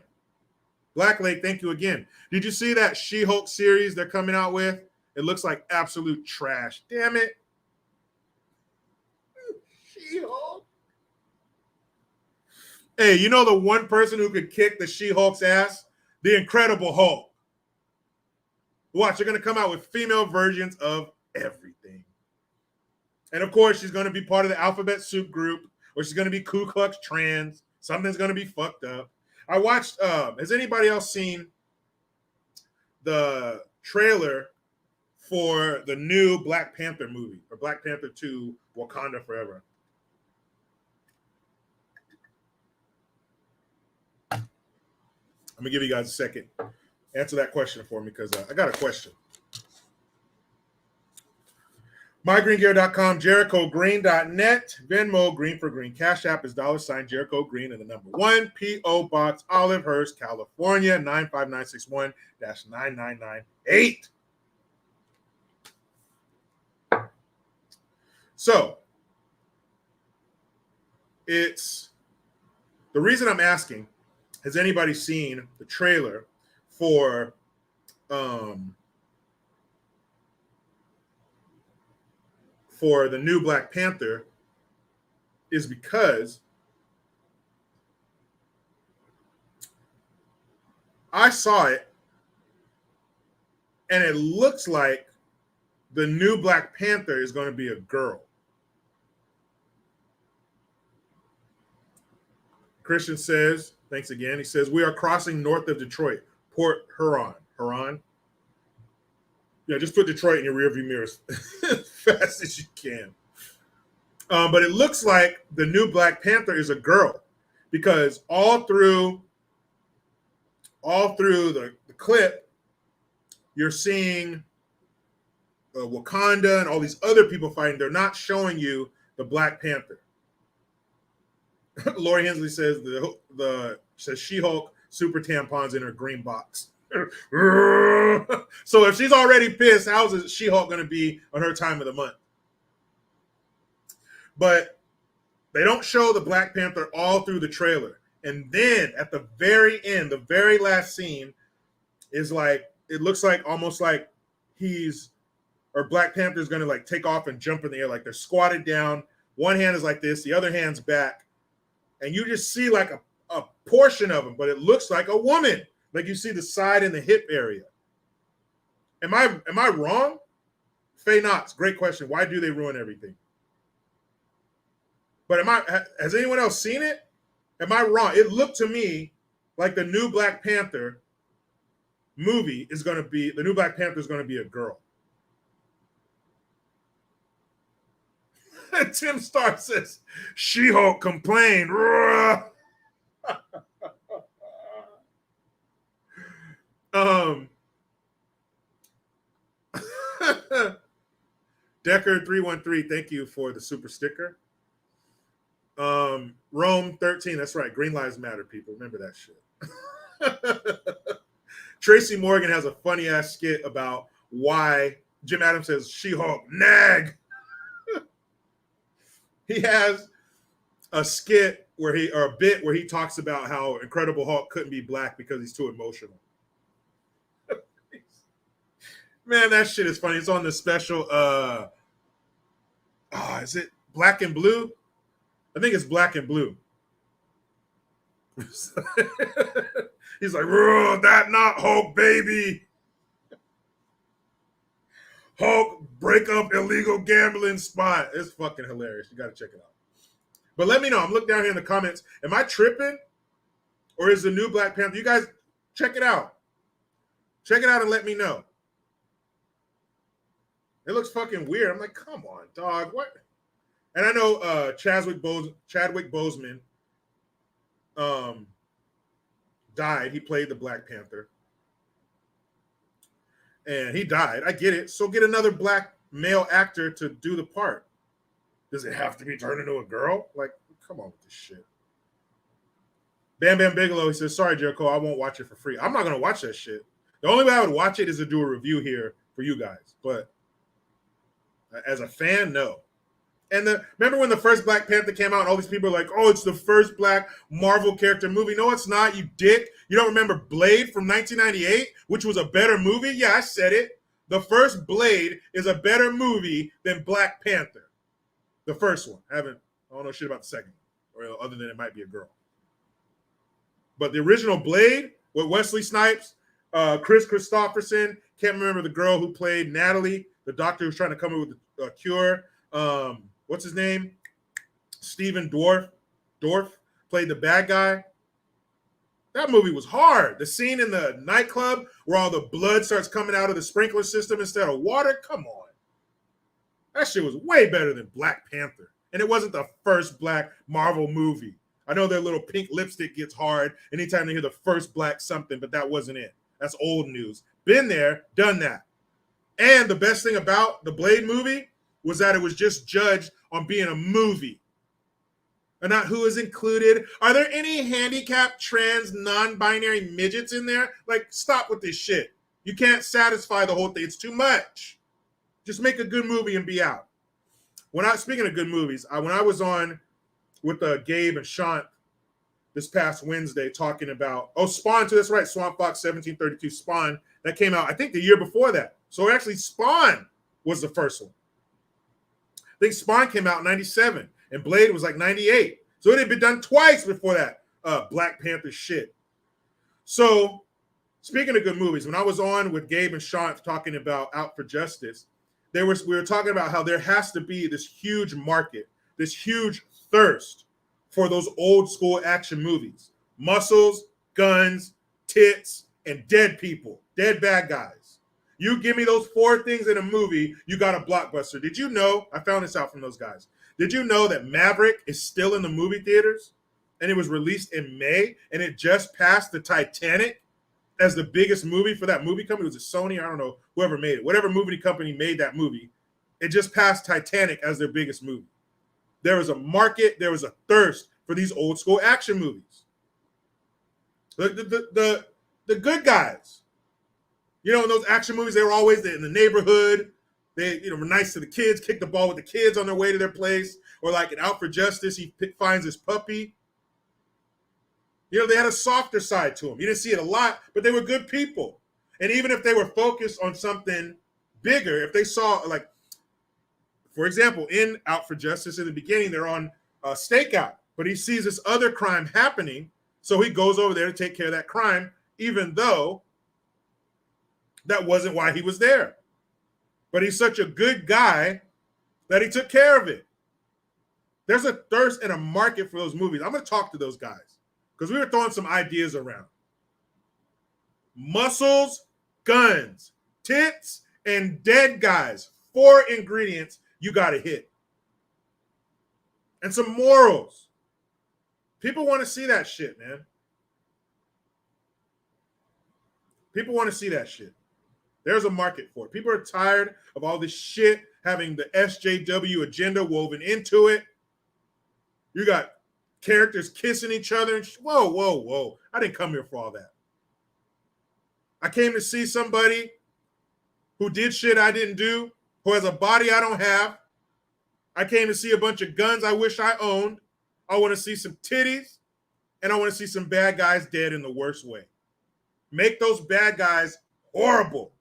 Black Lake, thank you again. Did you see that She-Hulk series they're coming out with? It looks like absolute trash. Damn it. She-Hulk. Hey, you know the one person who could kick the She-Hulk's ass? The Incredible Hulk. Watch, they're going to come out with female versions of everything. And of course, she's going to be part of the alphabet soup group, or she's going to be Ku Klux Trans. Something's going to be fucked up. I watched, has anybody else seen the trailer for the new Black Panther movie, or Black Panther 2, Wakanda Forever? I'm going to give you guys a second. Answer that question for me, because I got a question. MyGreenGear.com, JerichoGreen.net, Venmo, GreenforGreen. Cashapp is $ Jericho Green and the number 1, P.O. Box, Olivehurst, California, 95961-9998. So, it's the reason I'm asking, has anybody seen the trailer for the new Black Panther, is because I saw it And it looks like the new Black Panther is going to be a girl. Christian says, thanks again. He says, we are crossing north of Detroit, Port Huron. Huron? Yeah, just put Detroit in your rearview mirror as fast as you can. But it looks like the new Black Panther is a girl, because all through the clip, you're seeing Wakanda and all these other people fighting. They're not showing you the Black Panther. Lori Hensley says says She-Hulk super tampons in her green box. So if she's already pissed, how's She-Hulk going to be on her time of the month? But they don't show the Black Panther all through the trailer. And then at the very end, the very last scene is like, it looks like almost like Black Panther's going to like take off and jump in the air. Like they're squatted down. One hand is like this, the other hand's back. And you just see like a portion of him, but it looks like a woman. Like you see the side and the hip area. Am I wrong? Faye Knox, great question. Why do they ruin everything? But has anyone else seen it? Am I wrong? It looked to me like the new Black Panther movie is going to be a girl. Tim Starr says, She-Hulk complained. Decker313, thank you for the super sticker. Rome 13, that's right. Green Lives Matter, people. Remember that shit. Tracy Morgan has a funny ass skit about why Jim Adams says She-Hulk nag. He has a skit or a bit where he talks about how Incredible Hulk couldn't be black because he's too emotional. Man, that shit is funny. It's on the special. Is it Black and Blue? I think it's Black and Blue. He's like, that not Hulk, baby. Hulk break up illegal gambling spot. It's fucking hilarious. You got to check it out. But let me know. I'm looking down here in the comments. Am I tripping? Or is the new Black Panther? You guys check it out. Check it out and let me know. It looks fucking weird. I'm like, come on, dog. What? And I know Chadwick Boseman died. He played the Black Panther. And he died. I get it. So get another black male actor to do the part. Does it have to be turned into a girl? Like, come on with this shit. Bam Bam Bigelow, he says, sorry, Jericho, I won't watch it for free. I'm not going to watch that shit. The only way I would watch it is to do a review here for you guys. But as a fan, no. And remember when the first Black Panther came out and all these people are like, oh, it's the first black Marvel character movie. No, it's not, you dick. You don't remember Blade from 1998, which was a better movie? Yeah, I said it. The first Blade is a better movie than Black Panther. The first one. I don't know shit about the second one, or other than it might be a girl. But the original Blade with Wesley Snipes, Chris Christopherson, can't remember the girl who played Natalie, the doctor who's trying to come up with a cure. What's his name? Stephen Dorff played the bad guy. That movie was hard. The scene in the nightclub where all the blood starts coming out of the sprinkler system instead of water. Come on. That shit was way better than Black Panther. And it wasn't the first black Marvel movie. I know their little pink lipstick gets hard anytime they hear the first black something, but that wasn't it. That's old news. Been there, done that. And the best thing about the Blade movie was that it was just judged on being a movie and not who is included. Are there any handicapped, trans, non-binary midgets in there? Like, stop with this shit. You can't satisfy the whole thing. It's too much. Just make a good movie and be out. Speaking of good movies, when I was on with Gabe and Sean this past Wednesday talking about, Spawn too, that's right, Swamp Fox 1732 Spawn, that came out, I think the year before that. So actually Spawn was the first one. I think Spawn came out in 97 and Blade was like 98. So it had been done twice before that Black Panther shit. So Speaking of good movies, when I was on with Gabe and Sean talking about Out for Justice, we were talking about how there has to be this huge market, this huge thirst for those old school action movies. Muscles, guns, tits, and dead people, dead bad guys. You give me those four things in a movie, you got a blockbuster. Did you know? I found this out from those guys. Did you know that Maverick is still in the movie theaters? And it was released in May, and it just passed the Titanic as the biggest movie for that movie company. It was a Sony, I don't know, whoever made it. Whatever movie company made that movie, it just passed Titanic as their biggest movie. There was a market, there was a thirst for these old school action movies. The good guys. You know, in those action movies, they were always in the neighborhood. They, were nice to the kids, kick the ball with the kids on their way to their place. Or like in Out for Justice, he finds his puppy. They had a softer side to them. You didn't see it a lot, but they were good people. And even if they were focused on something bigger, if they saw, like, for example, in Out for Justice, in the beginning, they're on a stakeout, but he sees this other crime happening, so he goes over there to take care of that crime, even though that wasn't why he was there. But he's such a good guy that he took care of it. There's a thirst and a market for those movies. I'm going to talk to those guys because we were throwing some ideas around. Muscles, guns, tits, and dead guys. 4 ingredients you got to hit. And some morals. People want to see that shit, man. People want to see that shit. There's a market for it. People are tired of all this shit having the SJW agenda woven into it. You got characters kissing each other. And whoa, whoa, whoa. I didn't come here for all that. I came to see somebody who did shit I didn't do, who has a body I don't have. I came to see a bunch of guns I wish I owned. I want to see some titties, and I want to see some bad guys dead in the worst way. Make those bad guys horrible.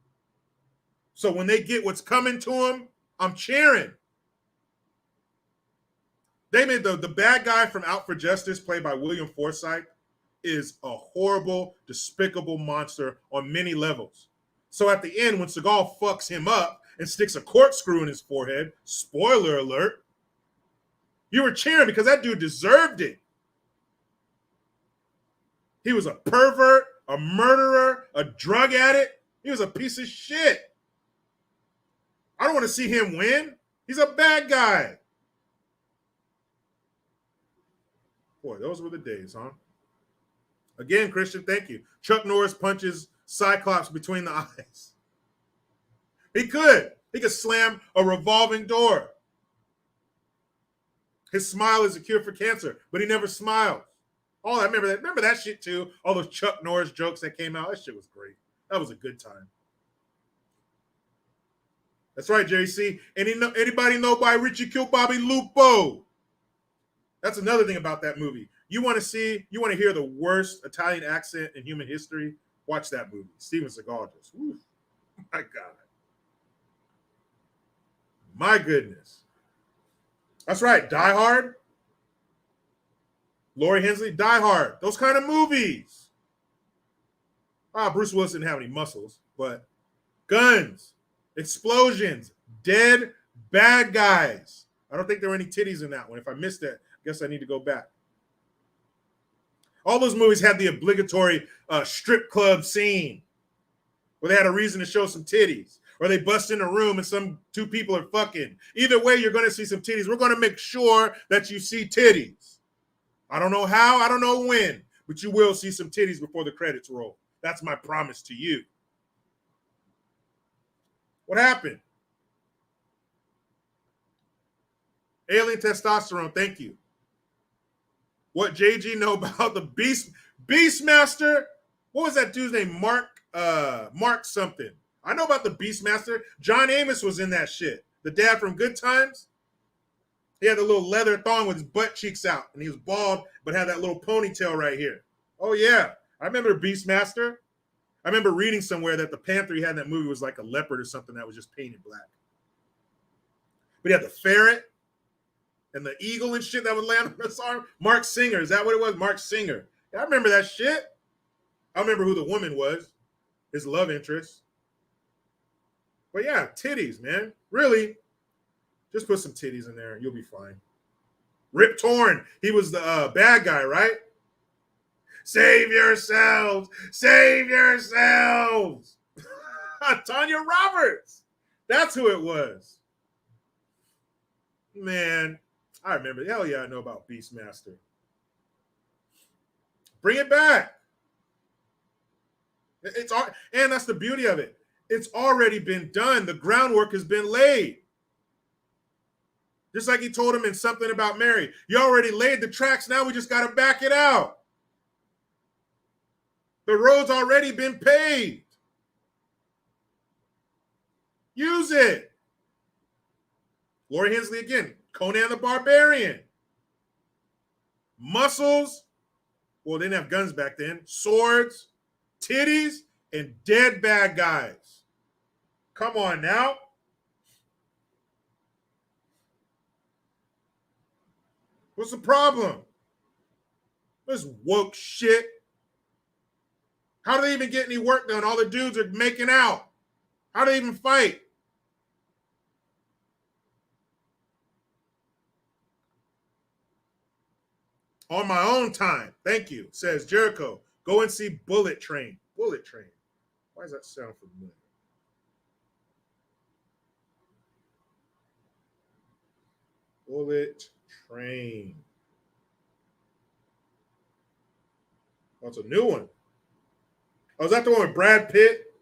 So when they get what's coming to them, I'm cheering. They made the bad guy from Out for Justice, played by William Forsythe, is a horrible, despicable monster on many levels. So at the end, when Seagal fucks him up and sticks a corkscrew in his forehead, spoiler alert, you were cheering because that dude deserved it. He was a pervert, a murderer, a drug addict. He was a piece of shit. I don't want to see him win. He's a bad guy. Boy, those were the days, huh? Again, Christian, thank you. Chuck Norris punches Cyclops between the eyes. He could. He could slam a revolving door. His smile is a cure for cancer, but he never smiles. Oh, I remember that. Remember that shit too? All those Chuck Norris jokes that came out. That shit was great. That was a good time. That's right, JC. Anybody know why Richie killed Bobby Lupo? That's another thing about that movie. You want to hear the worst Italian accent in human history? Watch that movie. Steven Seagal just, whew, my God. My goodness. That's right, Die Hard. Laurie Hensley, Die Hard. Those kind of movies. Bruce Willis didn't have any muscles, but guns, explosions, dead bad guys. I don't think there were any titties in that one. If I missed that, I guess I need to go back. All those movies had the obligatory strip club scene where they had a reason to show some titties, or they bust in a room and some 2 people are fucking. Either way, you're going to see some titties. We're going to make sure that you see titties. I don't know how, I don't know when, but you will see some titties before the credits roll. That's my promise to you. What happened? Alien testosterone, thank you. What JG know about the Beastmaster? What was that dude's name? Mark something. I know about the Beastmaster. John Amos was in that shit. The dad from Good Times. He had a little leather thong with his butt cheeks out, and he was bald, but had that little ponytail right here. Oh, yeah. I remember Beastmaster. I remember reading somewhere that the panther he had in that movie was like a leopard or something that was just painted black. But he had the ferret and the eagle and shit that would land on his arm. Mark Singer. Is that what it was? Mark Singer. Yeah, I remember that shit. I remember who the woman was. his love interest. But yeah, titties, man. Really, just put some titties in there. You'll be fine. Rip Torn. He was the bad guy, right? Save yourselves. Save yourselves. Tanya Roberts. That's who it was. Man, I remember. Hell yeah, I know about Beastmaster. Bring it back. It's all, and that's the beauty of it. It's already been done. The groundwork has been laid. Just like he told him in Something About Mary. You already laid the tracks. Now we just got to back it out. The road's already been paved. Use it. Lori Hensley again. Conan the Barbarian. Muscles. Well, they didn't have guns back then. Swords, titties, and dead bad guys. Come on now. What's the problem? This woke shit. How do they even get any work done? All the dudes are making out. How do they even fight? On my own time. Thank you, says Jericho. Go and see Bullet Train. Bullet Train. Why does that sound familiar? Bullet Train. Oh, it's a new one. Oh, is that the one with Brad Pitt?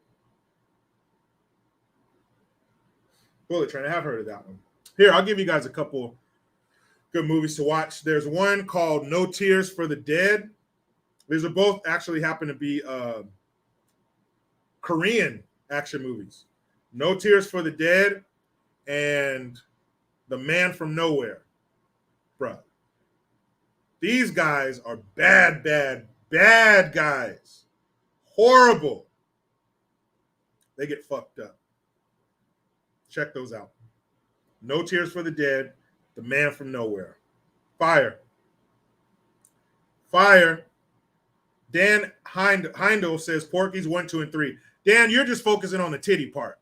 Bullet Train. I have heard of that one. Here, I'll give you guys a couple good movies to watch. There's one called No Tears for the Dead. These are both actually happen to be Korean action movies. No Tears for the Dead and The Man from Nowhere. Bruh. These guys are bad, bad, bad guys. Horrible. They get fucked up. Check those out. No Tears for the Dead, The Man from Nowhere. Fire. Fire. Dan Heindel says Porky's 1, 2, and 3. Dan, you're just focusing on the titty part.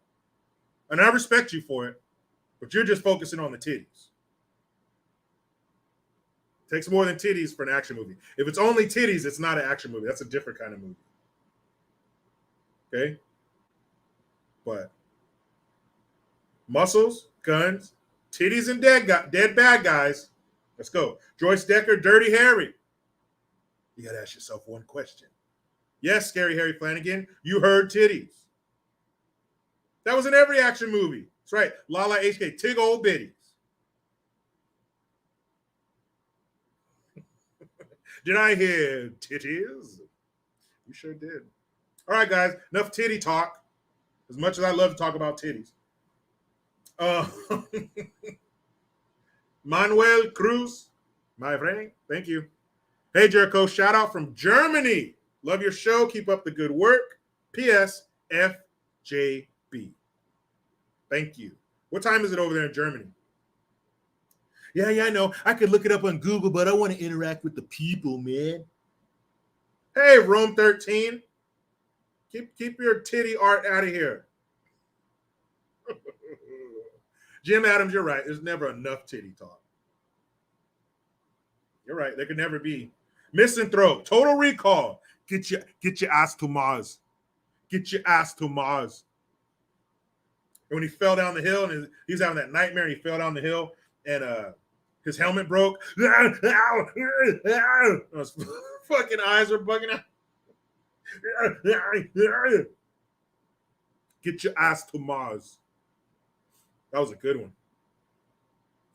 And I respect you for it, but you're just focusing on the titties. Takes more than titties for an action movie. If it's only titties, it's not an action movie. That's a different kind of movie. Okay? But muscles, guns, titties, and dead bad guys. Let's go. Joyce Decker, Dirty Harry. You got to ask yourself one question. Yes, Scary Harry Flanagan, you heard titties. That was in every action movie. That's right. Lala HK, tig old bitties. Did I hear titties? You sure did. All right, guys, enough titty talk. As much as I love to talk about titties. Manuel Cruz, my friend, thank you. Hey, Jericho, shout out from Germany. Love your show. Keep up the good work. P.S. FJB. Thank you. What time is it over there in Germany? Yeah, I know. I could look it up on Google, but I want to interact with the people, man. Hey, Rome 13. Keep your titty art out of here. Jim Adams, you're right. There's never enough titty talk. You're right. There could never be. Misanthrope, Total Recall. Get your ass to Mars. Get your ass to Mars. And when he fell down the hill, and he was having that nightmare, and he fell down the hill, and his helmet broke. His fucking eyes were bugging out. Get your ass to Mars. That was a good one.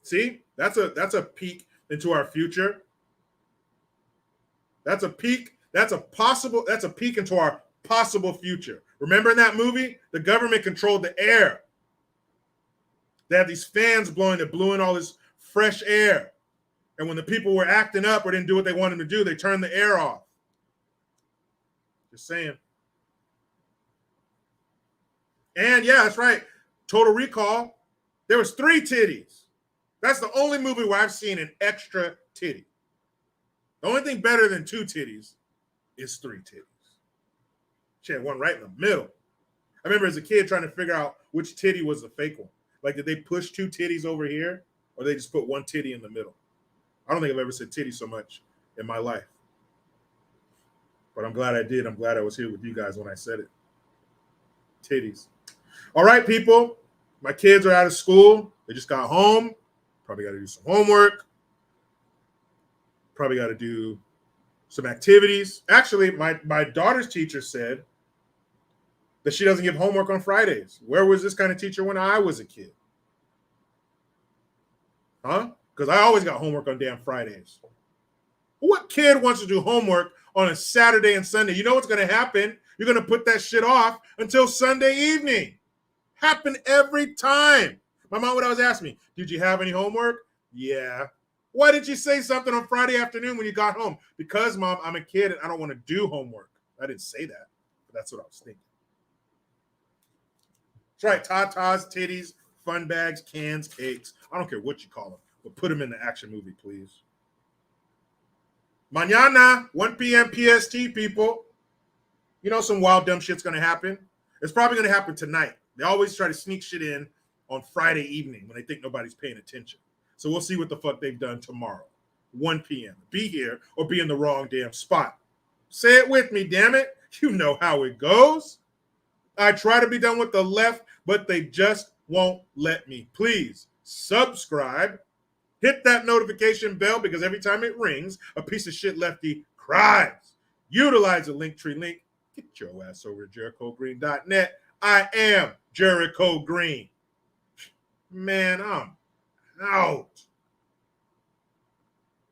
See, that's a peek into our future. That's a peek. That's a peek into our possible future. Remember in that movie, the government controlled the air. They had these fans blowing that blew in all this fresh air. And when the people were acting up or didn't do what they wanted to do, they turned the air off. Just saying. And yeah, that's right. Total Recall. There was 3 titties. That's the only movie where I've seen an extra titty. The only thing better than 2 titties is 3 titties. She had one right in the middle. I remember as a kid trying to figure out which titty was the fake one. Like, did they push two titties over here, or they just put one titty in the middle? I don't think I've ever said titty so much in my life. But I'm glad I did. I'm glad I was here with you guys when I said it. Titties. All right, people. My kids are out of school. They just got home. Probably got to do some homework. Probably got to do some activities. Actually, my daughter's teacher said that she doesn't give homework on Fridays. Where was this kind of teacher when I was a kid? Huh? Because I always got homework on damn Fridays. What kid wants to do homework on a Saturday and Sunday? You know what's going to happen? You're going to put that shit off until Sunday evening. Happen every time. My mom would always ask me, did you have any homework? Yeah. Why did you say something on Friday afternoon when you got home? Because, Mom, I'm a kid and I don't want to do homework. I didn't say that, but that's what I was thinking. That's right. Tatas, titties, fun bags, cans, cakes. I don't care what you call them, but put them in the action movie, please. Mañana, 1 p.m. PST, people. You know some wild, dumb shit's going to happen. It's probably going to happen tonight. They always try to sneak shit in on Friday evening when they think nobody's paying attention. So we'll see what the fuck they've done tomorrow. 1 p.m. Be here or be in the wrong damn spot. Say it with me, damn it. You know how it goes. I try to be done with the left, but they just won't let me. Please subscribe. Hit that notification bell because every time it rings, a piece of shit lefty cries. Utilize the Linktree link. Get your ass over to JerichoGreen.net. I am Jericho Green. Man, I'm out.